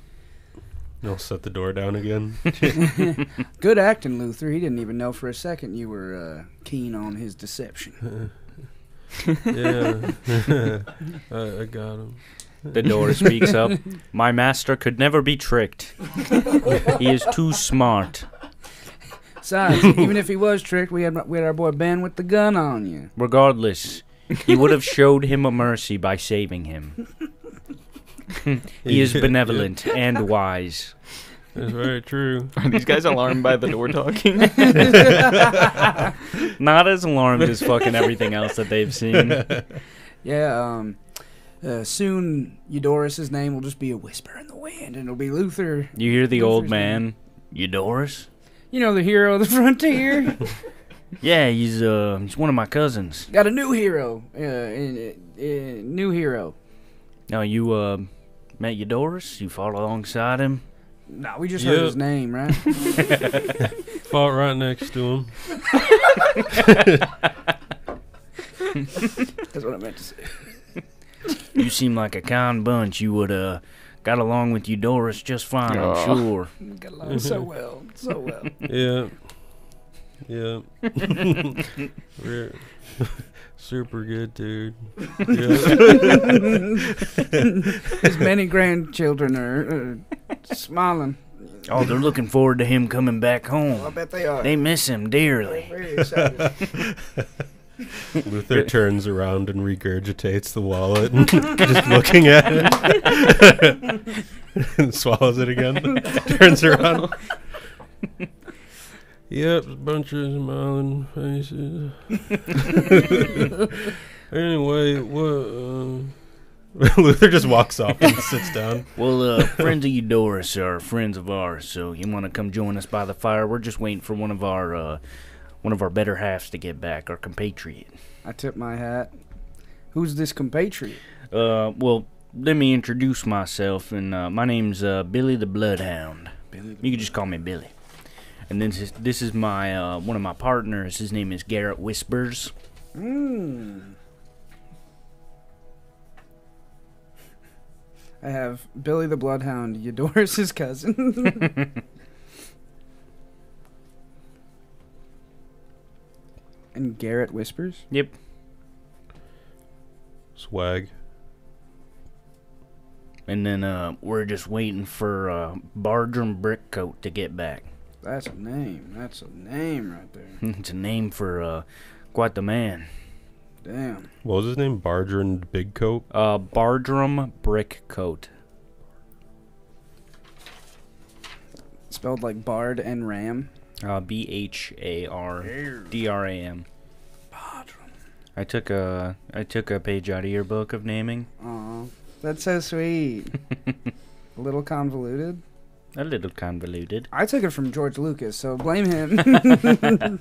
I'll set the door down again. Good acting, Luther. He didn't even know for a second you were keen on his deception. Yeah. I got him. The door speaks up. My master could never be tricked. He is too smart. Besides, even if he was tricked, we had our boy Ben with the gun on you. Regardless, he would have showed him a mercy by saving him. He is benevolent and wise. That's very true. Are these guys alarmed by the door talking? Not as alarmed as fucking everything else that they've seen. Yeah, soon Eudoris's name will just be a whisper in the wind, and it'll be Luther. You hear the old Luther's man, Eudoris? You know, the hero of the frontier. Yeah, he's one of my cousins. Got a new hero. New hero. Now, you met Eudoris? You fought alongside him? Nah, we just heard his name, right? Fought right next to him. That's what I meant to say. You seem like a kind bunch. You would got along with Eudorus just fine, I'm Oh. sure. Got along so well, so well. Yeah. Yeah. We're super good, dude. Yeah. His many grandchildren are smiling. Oh, they're looking forward to him coming back I home. bet they are. They miss him dearly. Very excited. Luther turns around and regurgitates the wallet and just looking at it. And swallows it again. Turns around. Yep, a bunch of smiling faces. Anyway, what? Luther just walks off and sits down. Well, friends of Eudorus are friends of ours, so you want to come join us by the fire? We're just waiting for one of our better halves to get back, our compatriot. I tip my hat. Who's this compatriot? Well, let me introduce myself, and my name's Billy the Bloodhound. You can just call me Billy. And then this is my one of my partners. His name is Garrett Whispers. I have Billy the Bloodhound, Eudorus' cousin. And Garrett Whispers? Yep. Swag. And then we're just waiting for Bartram Brickcoat to get back. That's a name. That's a name right there. It's a name for quite the man. Damn. What was his name? Bardrin Bigcoat? Bartram Brickcoat. Spelled like Bard and Ram. BHARDRAM. I took a page out of your book of naming. Aw, that's so sweet. A little convoluted. A little convoluted. I took it from George Lucas, so blame him.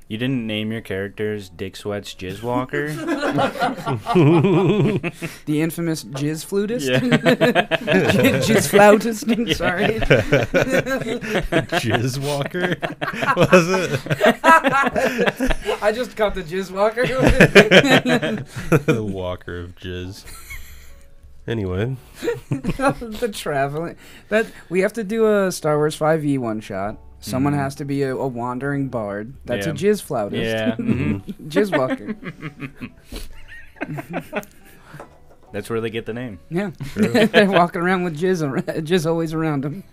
You didn't name your characters Dick Sweats Jizz Walker? The infamous jizz flutist. Yeah. Jizz flautist. Sorry. Jizz Walker? Was it? I just caught the jizz walker. The Walker of Jizz. Anyway. The traveling. That we have to do a Star Wars 5e one shot. Someone has to be a wandering bard. That's a Yeah. jizz flautist. Yeah. Jizz walker. That's where they get the name. Yeah. They're walking around with jizz always around them.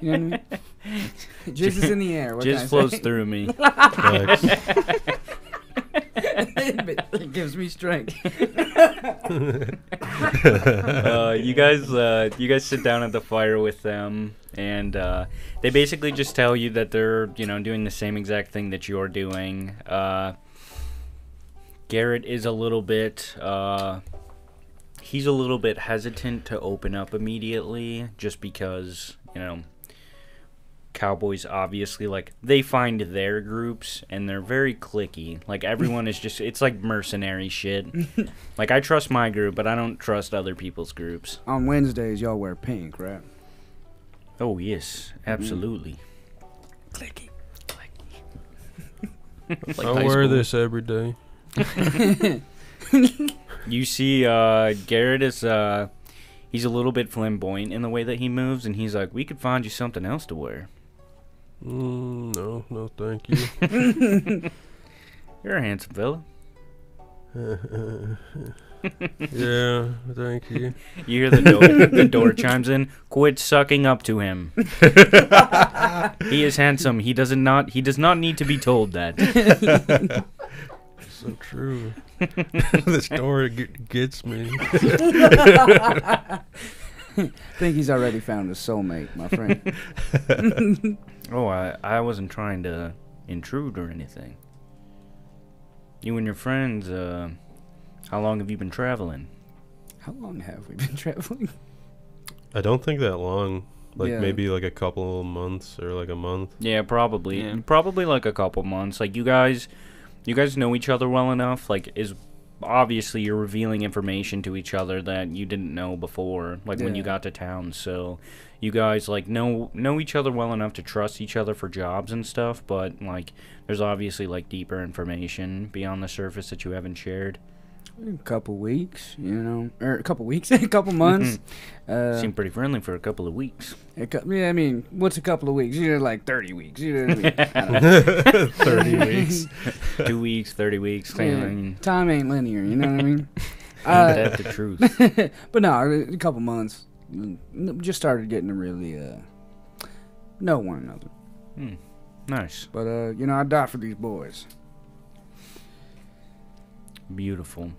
You know what I mean? Jizz is in the air. What can I Jizz flows say? through me. Nice. It gives me strength. You guys sit down at the fire with them, and they basically just tell you that they're doing the same exact thing that you're doing. Garrett is a little bit he's a little bit hesitant to open up immediately, just because cowboys obviously they find their groups and they're very cliquey. Everyone is just, it's like mercenary shit. I trust my group, but I don't trust other people's groups. On Wednesdays, y'all wear pink, right? Oh yes, absolutely. Clicky. I wear this every day. You see Garrett is he's a little bit flamboyant in the way that he moves, and he's like, we could find you something else to wear. No, thank you. You're a handsome fella. Yeah, thank you. You hear the door chimes in. Quit sucking up to him. He is handsome. He does not need to be told that. So true. This door gets me. Think he's already found a soulmate, my friend. Oh, I wasn't trying to intrude or anything. You and your friends, how long have you been traveling? How long have we been traveling? I don't think that long. Yeah. Maybe a couple of months or a month. Yeah, probably. Yeah. Probably a couple months. You guys know each other well enough. obviously you're revealing information to each other that you didn't know before, like when you Yeah. got to town. So you guys like know each other well enough to trust each other for jobs and stuff, but like there's obviously like deeper information beyond the surface that you haven't shared. A couple weeks, you know, or a couple weeks, a couple months. Seemed pretty friendly for a couple of weeks. Yeah, I mean, what's a couple of weeks? You're like 30 weeks. You know what I mean? I don't know. 30 weeks. 2 weeks, 30 weeks. I Yeah, mean, time ain't linear, you know what I mean? ain't that the truth? But no, a couple months, just started getting to really know one another. Nice. But you know, I die for these boys. Beautiful.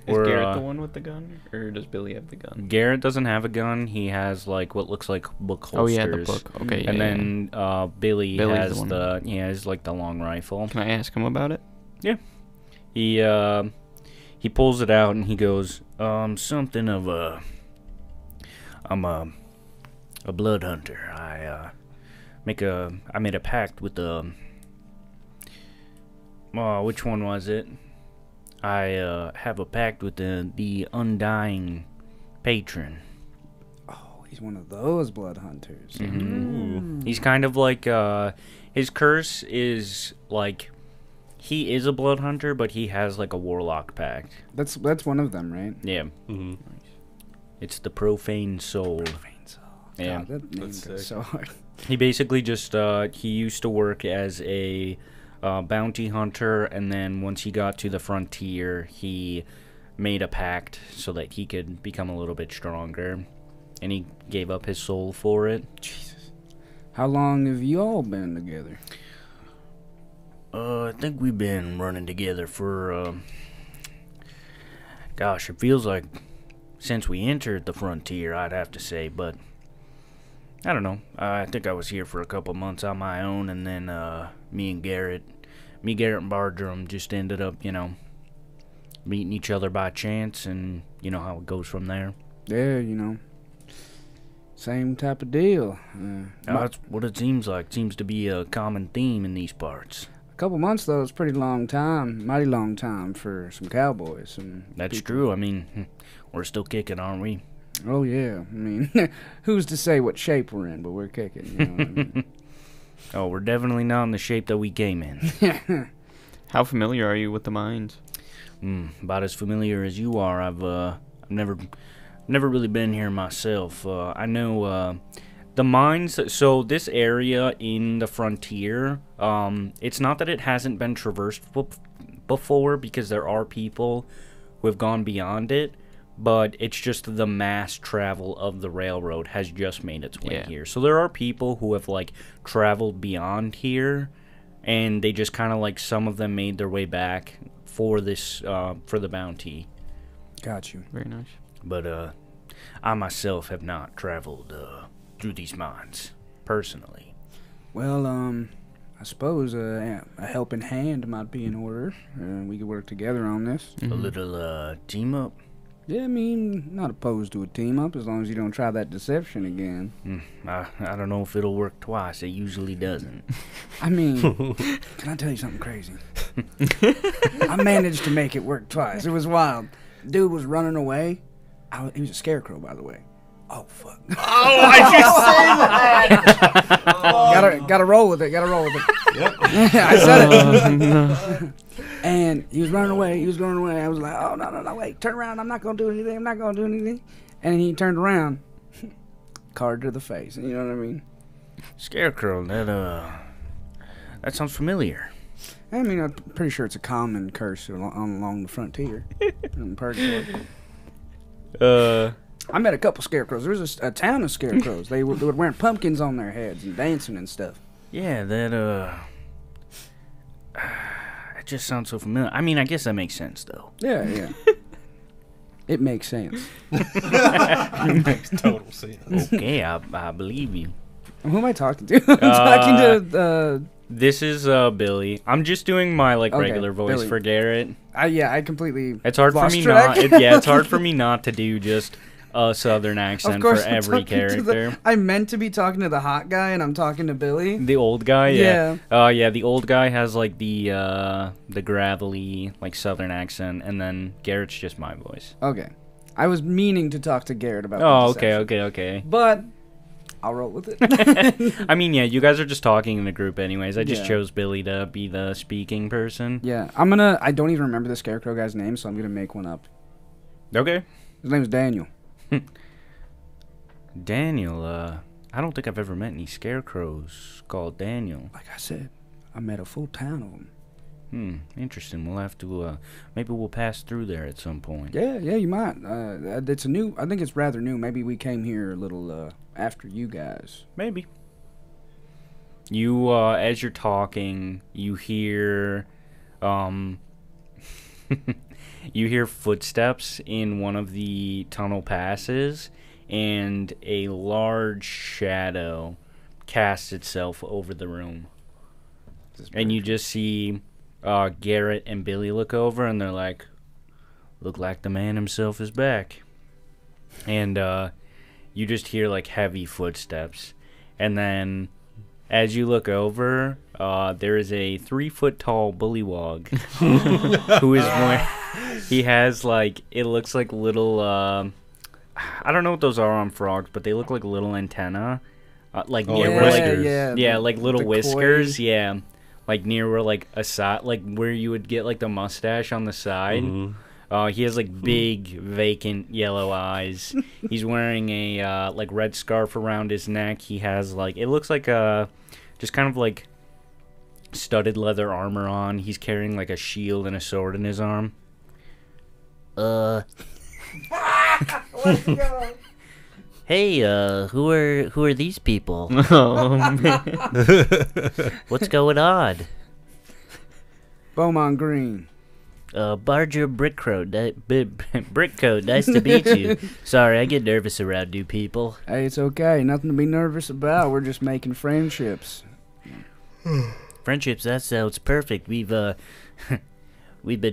Is Or, Garrett the one with the gun, or does Billy have the gun? Garrett doesn't have a gun. He has like what looks like book holsters. Oh, yeah, the book. Okay, yeah, And yeah, then Billy Billy's has the one. he has like the long rifle. Can I ask him about it? He pulls it out and he goes, something of I'm a blood hunter. I made a pact with the which one was it? I have a pact with the undying patron. Oh, he's one of those blood hunters. He's kind of like his curse is like he is a blood hunter, but he has like a warlock pact. That's one of them, right? Yeah, Mhm. it's the profane soul. Yeah, God, that name That's goes sick. so hard. he basically just he used to work as a bounty hunter, and then once he got to the frontier, he made a pact so that he could become a little bit stronger, and he gave up his soul for it. Jesus. How long have you all been together? I think we've been running together for, gosh, it feels like since we entered the frontier, I'd have to say, but I don't know. I think I was here for a couple months on my own, and then me, Garrett and Bardrum just ended up, meeting each other by chance, and you know how it goes from there. Yeah, you know, same type of deal. That's what it seems like. Seems to be a common theme in these parts. A couple months though is a pretty long time, mighty long time for some cowboys. That's true. I mean, we're still kicking, aren't we? Oh yeah, I mean, who's to say what shape we're in? But we're kicking. You know what I mean? Oh, we're definitely not in the shape that we came in. How familiar are you with the mines? About as familiar as you are. I've never really been here myself. I know the mines. So this area in the frontier, it's not that it hasn't been traversed before, because there are people who have gone beyond it, but it's just the mass travel of the railroad has just made its way here. So there are people who have like traveled beyond here, and they just kind of like, some of them made their way back for this for the bounty. Got you. Very nice. But I myself have not traveled through these mines personally. Well, I suppose a helping hand might be in order. We could work together on this. A little team up. Yeah, I mean, not opposed to a team up as long as you don't try that deception again. I don't know if it'll work twice. It usually doesn't. I mean, can I tell you something crazy? I managed to make it work twice. It was wild. Dude was running away. He was a scarecrow, by the way. Oh, fuck. Oh, I just said that! Gotta roll with it. Yep. I said it. And he was running away. I was like, oh, no, wait. Turn around. I'm not going to do anything. And he turned around. Card to the face. You know what I mean? Scarecrow, that sounds familiar. I mean, I'm pretty sure it's a common curse along the frontier. In Purgatory. I met a couple scarecrows. There was a town of scarecrows. They were wearing pumpkins on their heads and dancing and stuff. Yeah, it just sounds so familiar. I mean, I guess that makes sense, though. Yeah. It makes sense. Makes total sense. Okay, I believe you. Who am I talking to? I'm talking to This is Billy. I'm just doing my regular voice Billy. for Garrett. I completely It's hard for lost me track. not. It's hard for me not to do just a southern accent Of course, for I'm every talking to character. I meant to be talking to the hot guy, and I'm talking to Billy. The old guy, Yeah. yeah. The old guy has like the gravelly like southern accent, and then Garrett's just my voice. Okay. I was meaning to talk to Garrett about Oh, the deception, okay. But I'll roll with it. I mean, yeah, you guys are just talking in the group, anyways. I just Yeah. chose Billy to be the speaking person. Yeah, I don't even remember the Scarecrow guy's name, so I'm gonna make one up. Okay. His name's Daniel. Daniel, I don't think I've ever met any scarecrows called Daniel. Like I said, I met a full town of them. Interesting. We'll have to, maybe we'll pass through there at some point. Yeah, you might. It's a new. I think it's rather new. Maybe we came here a little after you guys. Maybe. You, as you're talking, you hear, you hear footsteps in one of the tunnel passes, and a large shadow casts itself over the room. And you just see Garrett and Billy look over, and they're like, "Look like the man himself is back." And you just hear like heavy footsteps, and then as you look over, there is a 3-foot-tall bullywog who is wearing. He has like, it looks like little. I don't know what those are on frogs, but they look like little antenna, like near where like like little whiskers, koi. yeah. Like near where like a side, like where you would get like the mustache on the side. He has like big vacant yellow eyes. He's wearing a like red scarf around his neck. He has like, it looks like a just kind of like studded leather armor on. He's carrying like a shield and a sword in his arm. Let's go. Hey, who are these people? Oh, man. What's going on? Beaumont Green. Barger Brickcoat, Brickcoat, nice to meet you. Sorry, I get nervous around new people. Hey, it's okay. Nothing to be nervous about. We're just making friendships. Friendships, that sounds perfect. We've been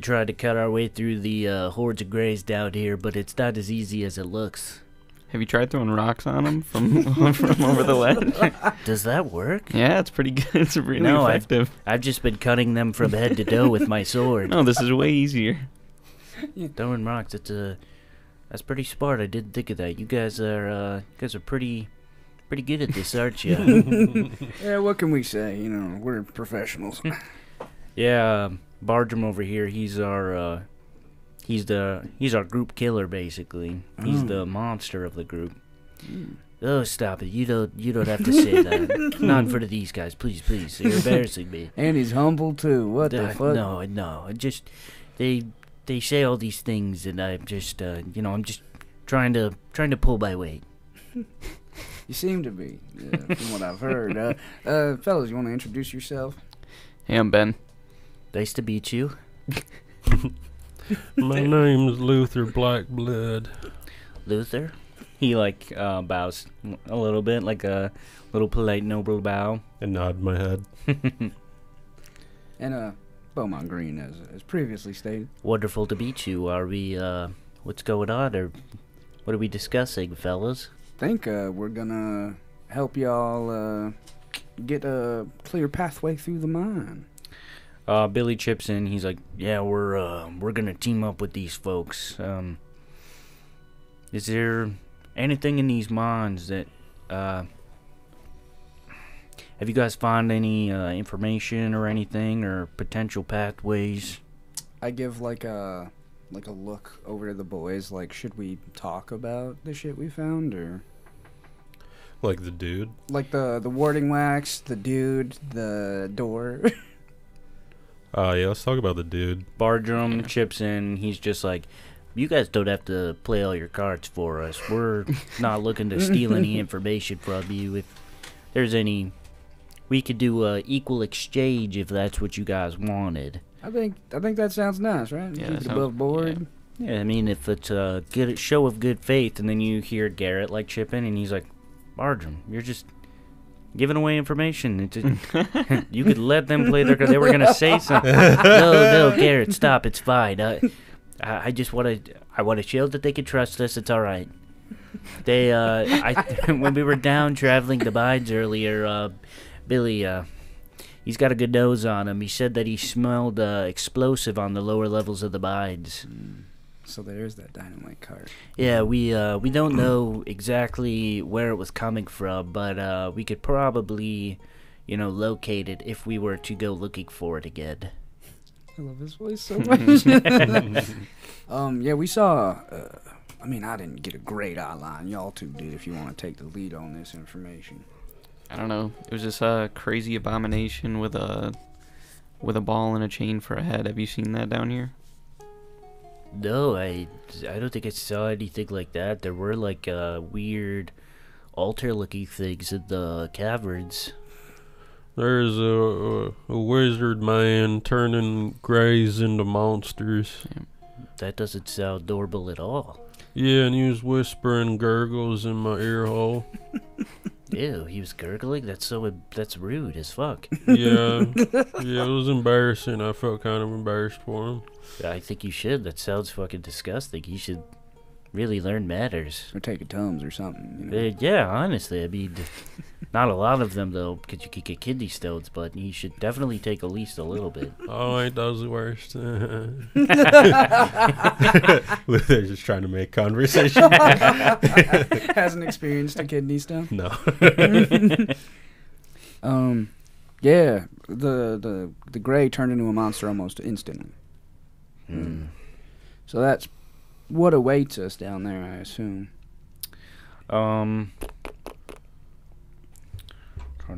trying to cut our way through the hordes of greys down here, but it's not as easy as it looks. Have you tried throwing rocks on them from over the ledge? Does that work? Yeah, it's pretty good. It's really No, effective. I've just been cutting them from head to toe with my sword. No, this is way easier. Throwing rocks, that's pretty smart. I didn't think of that. You guys are pretty good at this, aren't you? Yeah, what can we say? You know, we're professionals. Yeah, Bartram over here, he's our group killer basically. He's the monster of the group. Oh, stop it! You don't have to say that. Not in front of these guys, please. You're embarrassing me. And he's humble too. What the fuck? No. Just they say all these things, and I'm just I'm just trying to pull my weight. You seem to be, from what I've heard. Fellas, you want to introduce yourself? Hey, I'm Ben. Nice to meet you. My name's Luther Blackblood. Luther. He like bows a little bit, like a little polite noble bow. And nod my head. And Beaumont Green, as previously stated. Wonderful to meet you. Are we what's going on, or what are we discussing, fellas? Think we're gonna help y'all get a clear pathway through the mine. Billy chips in. He's like, "Yeah, we're gonna team up with these folks. Is there anything in these mines that have you guys found any information or anything or potential pathways?" I give like a look over to the boys. Like, should we talk about the shit we found, or Like the dude. like the warding wax, the dude, the door? Yeah, let's talk about the dude. Bartram chips in. He's just like, You guys don't have to play all your cards for us. We're not looking to steal any information from you. If there's any, we could do a equal exchange if that's what you guys wanted. I think that sounds nice, right? Yeah, Keep that it sounds- above board. yeah, I mean, if it's a good show of good faith, and then you hear Garrett like chip in, and he's like, Bartram, you're just giving away information. It's you could let them play their cards. They were gonna say something. No, Garrett, stop. It's fine. I just want to show that they can trust us. It's all right. They, when we were down traveling the mines earlier, Billy, he's got a good nose on him. He said that he smelled explosive on the lower levels of the mines. So there's that dynamite cart. Yeah, we don't know exactly where it was coming from, but we could probably, locate it if we were to go looking for it again. I love his voice so much. Yeah, we saw. I didn't get a great outline. Y'all two did. If you want to take the lead on this information. I don't know. It was this crazy abomination with a ball and a chain for a head. Have you seen that down here? No, I don't think I saw anything like that. There were like weird altar-looking things in the caverns. There's a wizard man turning greys into monsters. That doesn't sound adorable at all. Yeah, and he was whispering gurgles in my ear hole. Ew, he was gurgling? That's rude as fuck. Yeah, it was embarrassing. I felt kind of embarrassed for him. I think you should. That sounds fucking disgusting. You should really learn manners. Or take a Tums or something. Yeah, honestly, not a lot of them though, because you could get kidney stones. But you should definitely take at least a little bit. Oh, ain't those the worst? They're just trying to make conversation. Hasn't experienced a kidney stone. No. Yeah, the gray turned into a monster almost instantly. So that's what awaits us down there, I assume. Trying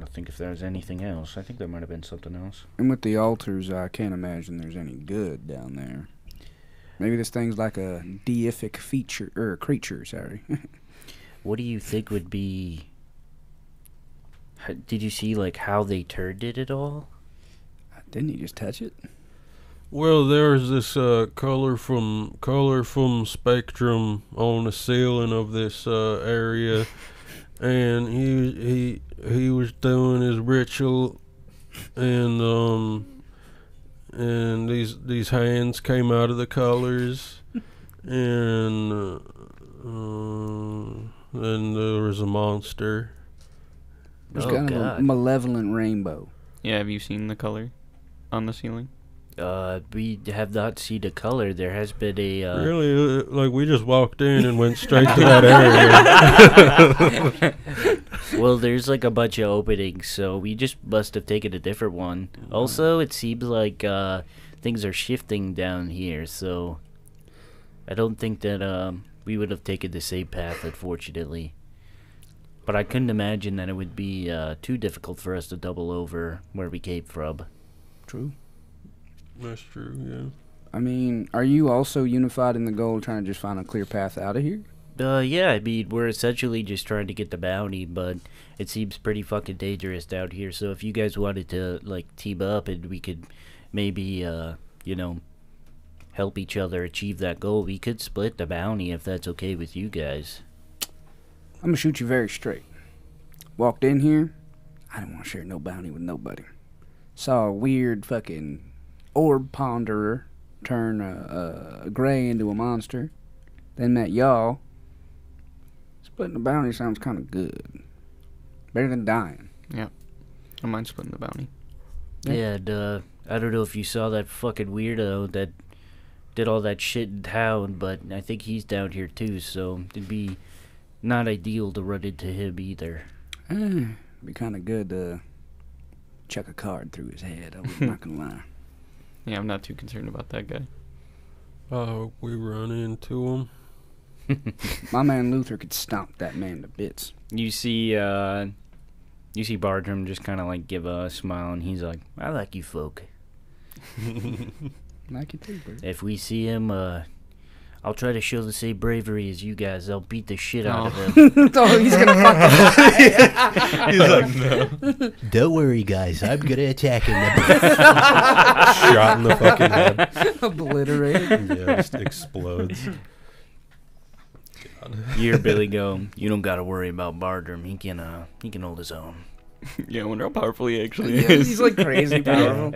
to think if there's anything else. I think there might have been something else. And with the altars, I can't imagine there's any good down there. Maybe this thing's like a deific creature. Sorry. What do you think would be? Did you see like how they turned it at all? Didn't he just touch it? Well, there's this colorful spectrum on the ceiling of this area, and he was doing his ritual, and these hands came out of the colors, and then there was a monster. It was kind of a malevolent rainbow. Yeah, have you seen the color on the ceiling? We have not seen the color. There has been a really, like we just walked in and went straight to that area. Well, there's like a bunch of openings, so we just must have taken a different one. Also, it seems like things are shifting down here, so I don't think that we would have taken the same path, unfortunately. But I couldn't imagine that it would be too difficult for us to double over where we came from. True. That's true, yeah. I mean, are you also unified in the goal of trying to just find a clear path out of here? Yeah, I mean, we're essentially just trying to get the bounty, but it seems pretty fucking dangerous down here, so if you guys wanted to, like, team up and we could maybe, help each other achieve that goal, we could split the bounty if that's okay with you guys. I'm gonna shoot you very straight. Walked in here, I didn't want to share no bounty with nobody. Saw a weird fucking orb ponderer turn a gray into a monster. Then met y'all. Splitting the bounty sounds kind of good. Better than dying. Yeah. I mind splitting the bounty. Yeah, and I don't know if you saw that fucking weirdo that did all that shit in town, but I think he's down here too, so it'd be not ideal to run into him either. Be kind of good to chuck a card through his head. I'm not gonna lie. Yeah, I'm not too concerned about that guy. We run into him. My man Luther could stomp that man to bits. You see Bartram just kind of like give a smile, and he's like, I like you folk. Like it too, bro. If we see him, I'll try to show the same bravery as you guys. I'll beat the shit out of him. Oh, he's gonna fucking He's like, no. Don't worry, guys. I'm gonna attack him. Shot in the fucking head. obliterated. Yeah, just explodes. God. You hear Billy go, you don't gotta worry about Bartram. He can hold his own. Yeah, I wonder how powerful he actually Yeah, is. he's like crazy powerful.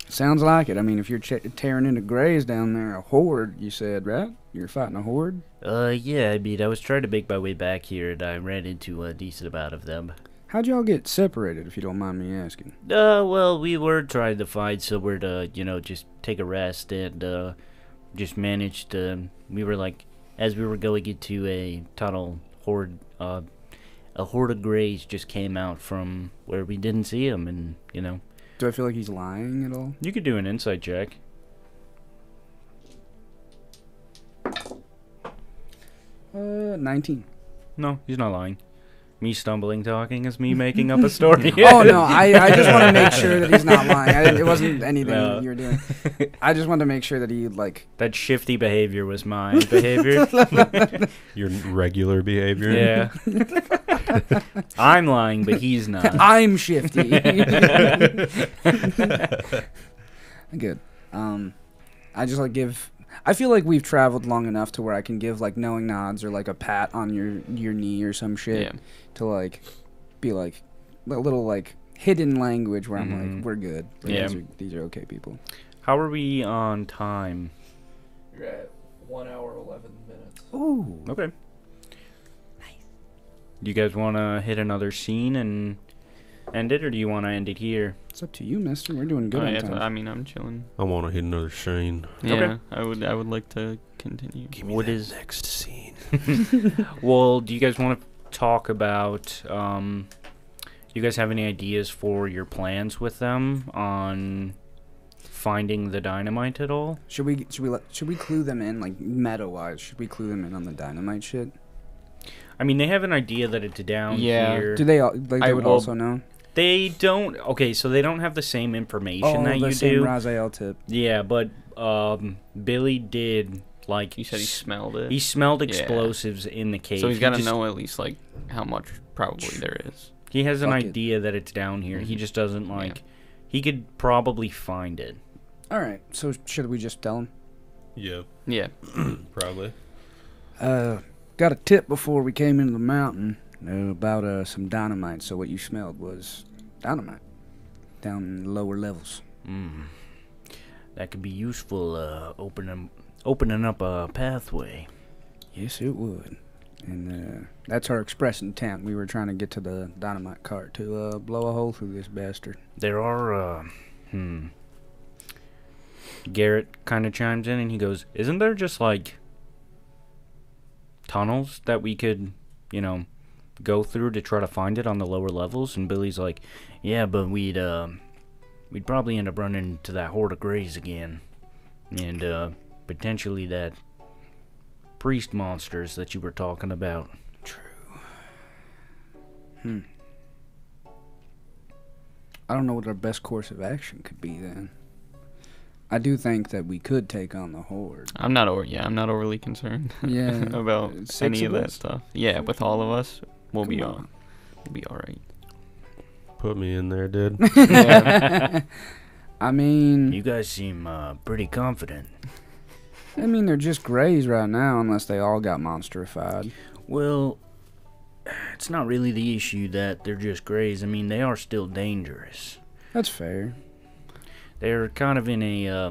Sounds like it. I mean, if you're tearing into grays down there, a horde, you said, right? You're fighting a horde? Yeah, I mean, I was trying to make my way back here, and I ran into a decent amount of them. How'd y'all get separated, if you don't mind me asking? Well, we were trying to find somewhere to, just take a rest, and, just managed to, we were like, as we were going into a tunnel, a horde of greys just came out from where we didn't see him, and, Do I feel like he's lying at all? You could do an insight check. 19. No, he's not lying. Me stumbling talking is me making up a story. Oh, no, I just want to make sure that he's not lying. It wasn't anything No. that you were doing. I just wanted to make sure that he, That shifty behavior was my behavior. Your regular behavior. Yeah. I'm lying, but he's not. I'm shifty. Good. I just give. I feel like we've traveled long enough to where I can give knowing nods or a pat on your knee or some shit Yeah. to be a little hidden language where I'm Mhm. we're good. Yeah. These are okay people. How are we on time? You're at 1 hour 11 minutes. Ooh. Okay. Do you guys want to hit another scene and end it, or do you want to end it here? It's up to you, mister. We're doing good Oh, on yeah, time. I mean, I'm chilling. I want to hit another scene. Yeah, Okay. I would like to continue. Give me What that is- next scene? Well, do you guys want to talk about, do you guys have any ideas for your plans with them on finding the dynamite at all? Should we clue them in meta wise? Should we clue them in on the dynamite shit? I mean, they have an idea that it's down Yeah. here. Do they they I would will- also know? They don't. Okay, so they don't have the same information that the you same do. Raziel tip. Yeah, but Billy did You said he smelled it. he smelled Yeah. explosives in the cave. So he's He got to just- know at least how much probably there is. He has an Fuck it. idea that it's down here. He Mhm. just doesn't He could probably find it. All right. So should we just tell him? Yeah, Yeah. probably. Got a tip before we came into the mountain about some dynamite. So what you smelled was dynamite down in the lower levels. That could be useful, opening up a pathway. Yes, it would. And that's our express intent. We were trying to get to the dynamite cart to blow a hole through this bastard. There are, Garrett kind of chimes in and he goes, "Isn't there just tunnels that we could, go through to try to find it on the lower levels?" And Billy's like, yeah, but we'd probably end up running into that horde of greys again. And, potentially that priest monsters that you were talking about. I don't know what our best course of action could be then. I do think that we could take on the horde. I'm not overly concerned Yeah. about 6 any of of that us? stuff. Yeah, with all of us, we'll be Come all on. we'll be all right. Put me in there, dude. Yeah. I mean, You guys seem, pretty confident. they're just greys right now, unless they all got monsterified. Well, it's not really the issue that they're just greys. I mean, they are still dangerous. That's fair. They're kind of in a,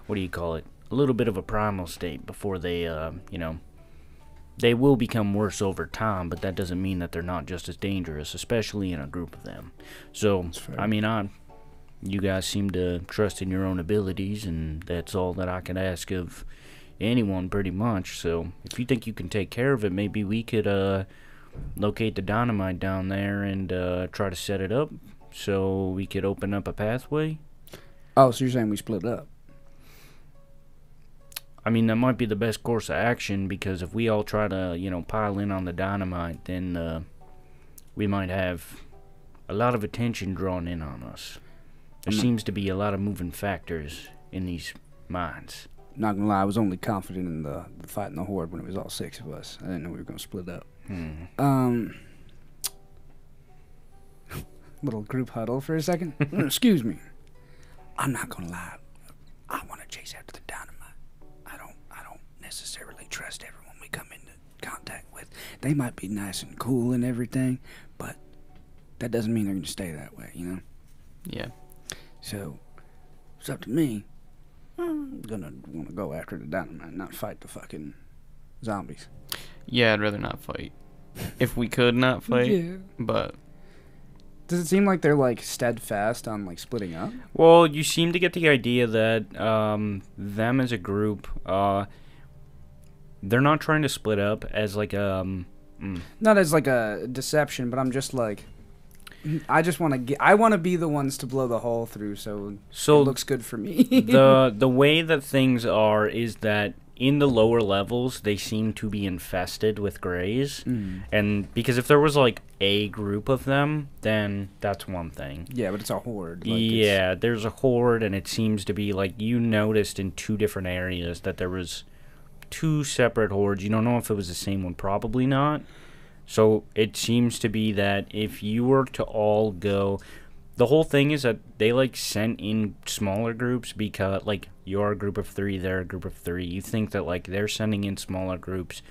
what do you call it? A little bit of a primal state before they, they will become worse over time, but that doesn't mean that they're not just as dangerous, especially in a group of them. So, That's fair. I mean, you guys seem to trust in your own abilities, and that's all that I can ask of anyone, pretty much. So, if you think you can take care of it, maybe we could, locate the dynamite down there and, try to set it up so we could open up a pathway. Oh, so you're saying we split up? I mean, that might be the best course of action, because if we all try to, pile in on the dynamite, then we might have a lot of attention drawn in on us. There seems to be a lot of moving factors in these mines. Not gonna lie, I was only confident in the fighting the horde when it was all 6 of us. I didn't know we were gonna split up. Little group huddle for a second. Excuse me. I'm not gonna lie. I want to chase after the dynamite. I don't necessarily trust everyone we come into contact with. They might be nice and cool and everything, but that doesn't mean they're gonna stay that way, Yeah. So it's up to me. I'm gonna want to go after the dynamite, not fight the fucking zombies. Yeah, I'd rather not fight. If we could not fight, Yeah. but Does it seem like they're like steadfast on like splitting up? Well, you seem to get the idea that them as a group, they're not trying to split up as like Not as like a deception, but I'm just like, I just want to get. I want to be the ones to blow the hole through, so it looks good for me. the way that things are is that in the lower levels they seem to be infested with greys, and because if there was like a group of them, then that's one thing. Yeah, but it's a horde. Yeah, there's a horde, and it seems to be like you noticed in two different areas that there was two separate hordes. You don't know if it was the same one, probably not. So it seems to be that if you were to all go, the whole thing is that they like sent in smaller groups because like you're a group of 3, they're a group of 3. You think that like they're sending in smaller groups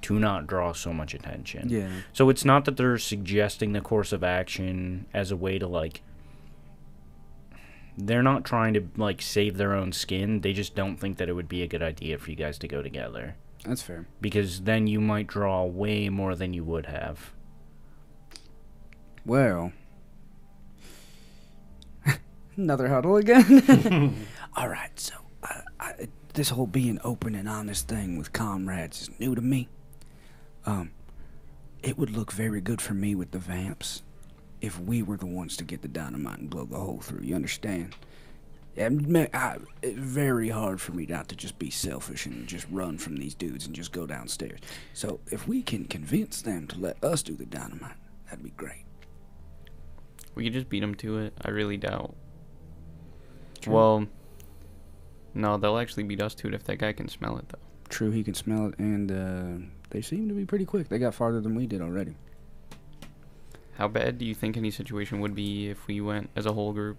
to not draw so much attention. Yeah. So it's not that they're suggesting the course of action as a way to like, they're not trying to like save their own skin. They just don't think that it would be a good idea for you guys to go together. That's fair. Because then you might draw way more than you would have. Well, another huddle again. All right, so this whole being open and honest thing with comrades is new to me. It would look very good for me with the vamps if we were the ones to get the dynamite and blow the hole through. You understand? It's very hard for me not to just be selfish and just run from these dudes and just go downstairs. So if we can convince them to let us do the dynamite, that'd be great. we could just beat them to it. I really doubt. True. Well, no, they'll actually beat us to it if that guy can smell it, though. True, he can smell it, and they seem to be pretty quick. They got farther than we did already. How bad do you think any situation would be if we went as a whole group?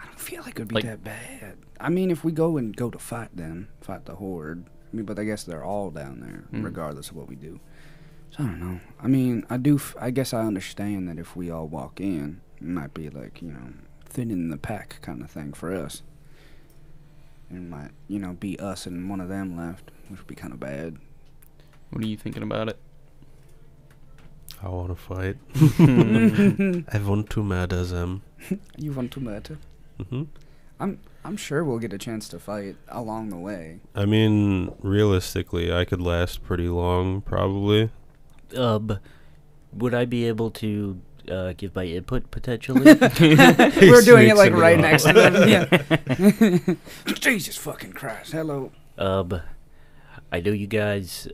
I don't feel like it would be Like- that bad. I mean, if we go to fight them, fight the horde. I mean, but I guess they're all down there, regardless of what we do. So I don't know. I mean, I guess I understand that if we all walk in, it might be like, thinning the pack kind of thing for us. It might, be us and one of them left, which would be kind of bad. What are you thinking about it? I want to fight. I want to mad as them. You want to matter? Hmm. I'm sure we'll get a chance to fight along the way. I mean, realistically, I could last pretty long, probably. Would I be able to give my input potentially? We're doing it like sneaks right into next to them. Yeah. Jesus fucking Christ! Hello. I know you guys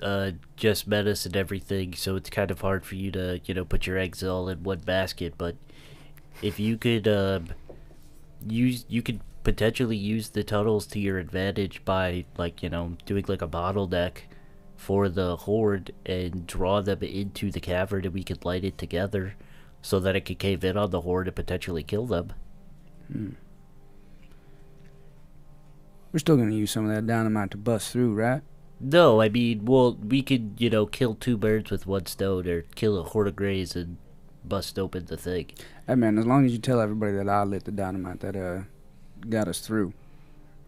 just met us and everything, so it's kind of hard for you to, put your eggs all in one basket. But if you could you could potentially use the tunnels to your advantage by, doing like a bottleneck for the horde and draw them into the cavern, and we could light it together so that it could cave in on the horde and potentially kill them. We're still gonna use some of that dynamite to bust through, right? No, I mean, well, we could, kill two birds with one stone, or kill a horde of greys and bust open the thing. Hey man, as long as you tell everybody that I lit the dynamite that got us through,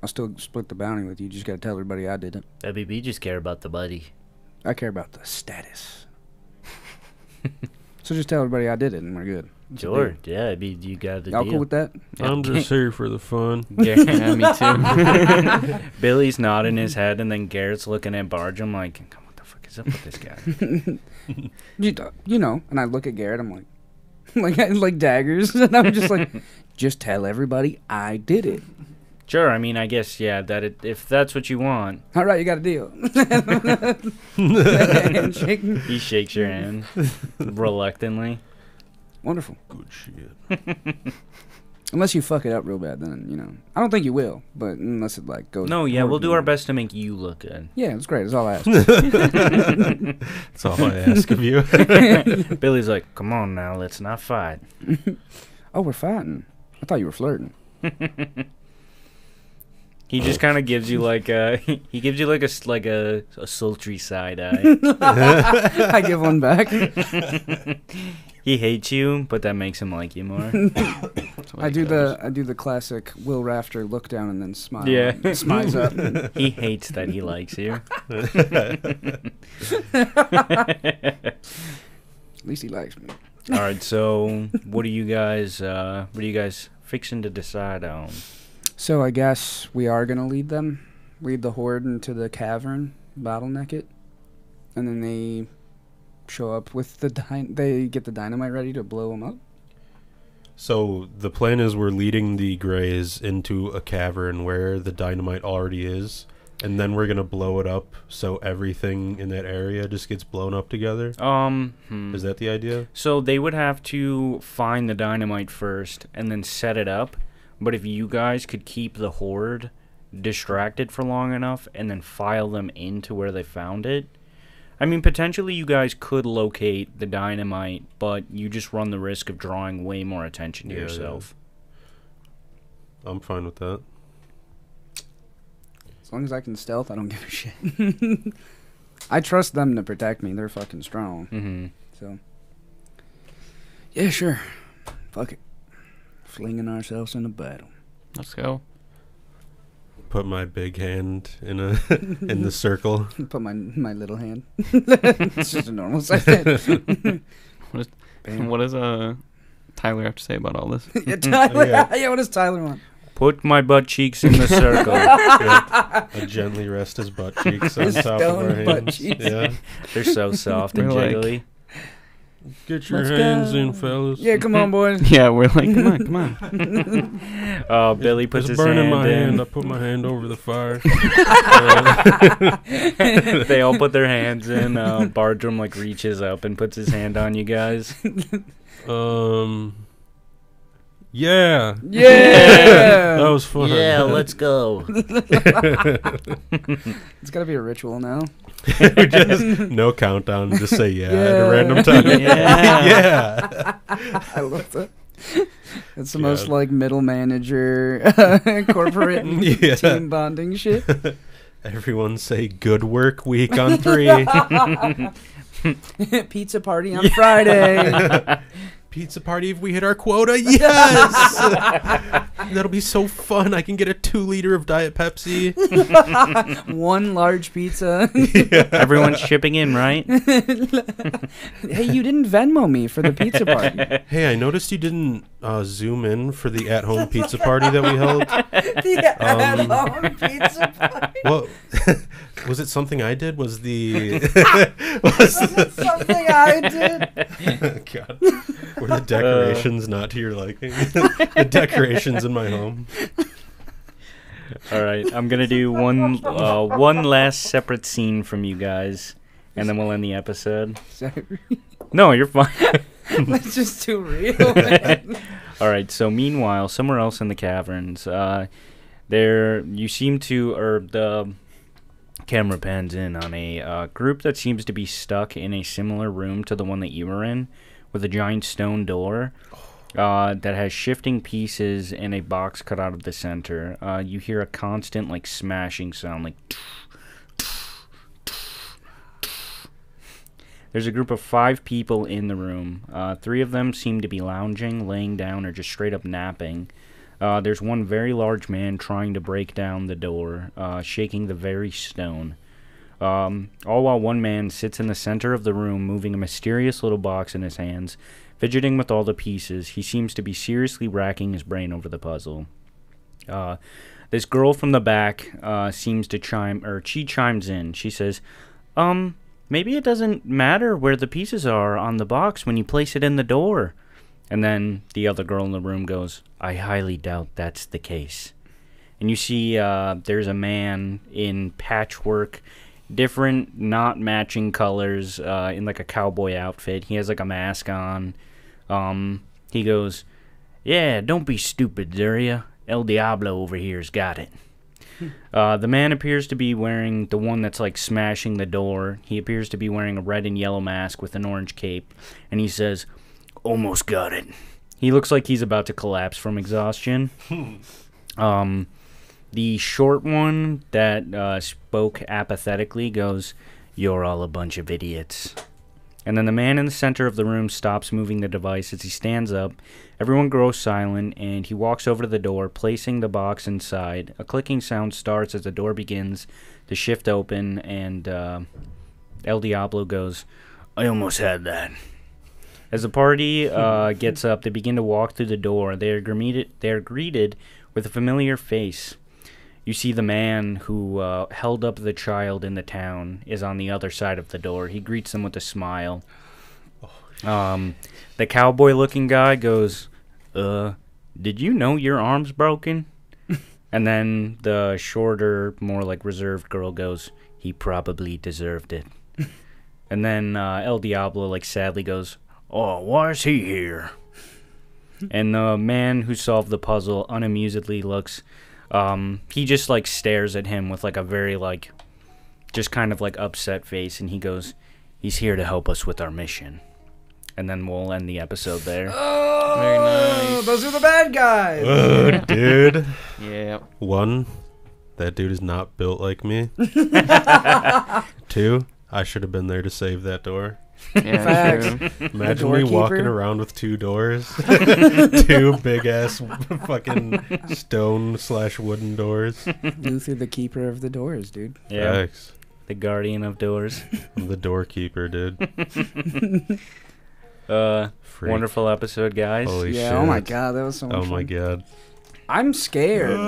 I'll still split the bounty with you. You just gotta tell everybody I did it. I mean, we just care about the money. I care about the status. So just tell everybody I did it and we're good. It's a Sure, deal. yeah, I mean, you got the Y'all deal. cool with that? I'm just here for the fun. Yeah, me too. Billy's nodding his head, and then Garrett's looking at Bargem like, what the fuck is up with this guy? And I look at Garrett, I'm like, like daggers, and I'm just like, just tell everybody I did it. Sure, I mean, I guess, yeah, if that's what you want. All right, you got a deal. Handshake. He shakes your hand reluctantly. Wonderful. Good shit. Unless you fuck it up real bad, then, I don't think you will, but unless it, goes... No, yeah, we'll do horribly our wrong. best to make you look good. Yeah, that's great. That's all I ask. That's all I ask of you. Billy's like, come on now, let's not fight. Oh, we're fighting. I thought you were flirting. He just kind of gives you a sultry side eye. I give one back. He hates you, but that makes him like you more. I do the classic Will Rafter look down and then smile. Yeah. Smize up. He hates that he likes you. At least he likes me. All right, so what are you guys fixing to decide on? So I guess we are gonna lead the horde into the cavern, bottleneck it, and then they show up with they get the dynamite ready to blow them up. So the plan is we're leading the Greys into a cavern where the dynamite already is, and then we're gonna blow it up so everything in that area just gets blown up together. Is that the idea? So they would have to find the dynamite first and then set it up. But if you guys could keep the horde distracted for long enough and then file them into where they found it, I mean, potentially you guys could locate the dynamite, but you just run the risk of drawing way more attention to yourself. Yeah. I'm fine with that. As long as I can stealth, I don't give a shit. I trust them to protect me. They're fucking strong. Mm-hmm. So, yeah, sure. Fuck it. Flinging ourselves into battle. Let's go. Put my big hand in the circle. Put my little hand. It's just a normal size hand. What does Tyler have to say about all this? Yeah, Tyler. Yeah, what does Tyler want? Put my butt cheeks in the circle. Yeah. I gently rest his butt cheeks on His top of our stone butt hands. cheeks. Yeah. They're so soft and We're like- jiggly. Get your Let's hands go. in, fellas. Yeah, come on, boys. Yeah, we're like, come on. Billy puts It's his burning hand my in. hand. I put my hand over the fire. They all put their hands in. Bardrum like reaches up and puts his hand on you guys. Yeah. Yeah. That was fun. Yeah, let's go. It's got to be a ritual now. Just no countdown. Just say yeah, at a Yeah. random time. Yeah. Yeah. I love that. It's the Yeah. most like middle manager corporate Yeah. team bonding shit. Everyone say good work week on 3. Pizza party on Friday. Pizza party if we hit our quota. Yes. That'll be so fun. I can get a 2-liter of Diet Pepsi. 1 large pizza. Everyone's chipping in, right? Hey, you didn't Venmo me for the pizza party. Hey, I noticed you didn't zoom in for the at-home pizza party that we held. The at-home pizza party. Well, was it something I did? Was the Was it something I did? God, were the decorations not to your liking? The decorations in my home. All right, I'm gonna do one last separate scene from you guys, and then we'll end the episode. Sorry. No, you're fine. That's just too real, man. All right. So meanwhile, somewhere else in the caverns, the camera pans in on a group that seems to be stuck in a similar room to the one that you were in, with a giant stone door that has shifting pieces and a box cut out of the center. You hear a constant like smashing sound, like. There's a group of 5 people in the room. 3 of them seem to be lounging, laying down, or just straight up napping. There's one very large man trying to break down the door, shaking the very stone. All while one man sits in the center of the room, moving a mysterious little box in his hands, fidgeting with all the pieces. He seems to be seriously racking his brain over the puzzle. This girl from the back she chimes in. She says, maybe it doesn't matter where the pieces are on the box when you place it in the door. And then the other girl in the room goes, I highly doubt that's the case. And you see there's a man in patchwork, different, not matching colors, in like a cowboy outfit. He has like a mask on. He goes, yeah, don't be stupid, Zuria. El Diablo over here's got it. The man appears to be wearing the one that's like smashing the door. He appears to be wearing a red and yellow mask with an orange cape. And he says, almost got it. He looks like he's about to collapse from exhaustion. The short one that spoke apathetically goes, you're all a bunch of idiots. And then the man in the center of the room stops moving the device. As he stands up, everyone grows silent, and he walks over to the door, placing the box inside. A clicking sound starts as the door begins to shift open, and El Diablo goes, "I almost had that." As the party gets up, they begin to walk through the door. They are greeted with a familiar face. You see the man who held up the child in the town is on the other side of the door. He greets them with a smile. The cowboy-looking guy goes, "Did you know your arm's broken?" And then the shorter, more like reserved girl goes, "He probably deserved it." And then El Diablo like sadly goes, "Oh, why is he here?" And the man who solved the puzzle unamusedly looks... he just like stares at him with like a very like just kind of like upset face, and he goes, "He's here to help us with our mission." And then we'll end the episode there. Oh, Very nice. those are the bad guys. Dude. Yeah. 1, that dude is not built like me. 2, I should have been there to save that door. Yeah, Facts. true. Imagine me walking doorkeeper? around with 2 doors. 2 big ass fucking stone/wooden doors. Luther, the keeper of the doors, dude. Yeah, Thanks. the guardian of doors. I'm the doorkeeper, dude. Freak. Wonderful episode, guys. Holy Yeah. shit. Oh my god, that was so much Oh fun. my god. I'm scared.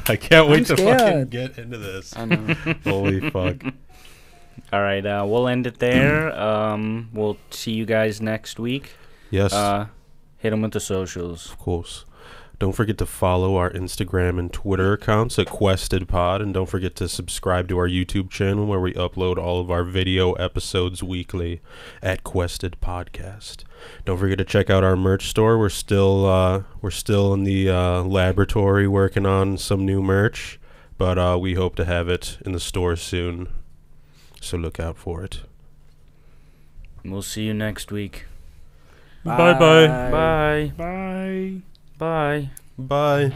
I can't wait to fucking scared. get into this. I know. Holy fuck. All right, we'll end it there. We'll see you guys next week. Yes. Hit them with the socials. Of course. Don't forget to follow our Instagram and Twitter accounts at QuestedPod, and don't forget to subscribe to our YouTube channel where we upload all of our video episodes weekly at Quested Podcast. Don't forget to check out our merch store. We're still in the laboratory working on some new merch, but we hope to have it in the store soon. So look out for it. We'll see you next week. Bye-bye. Bye. Bye. Bye. Bye.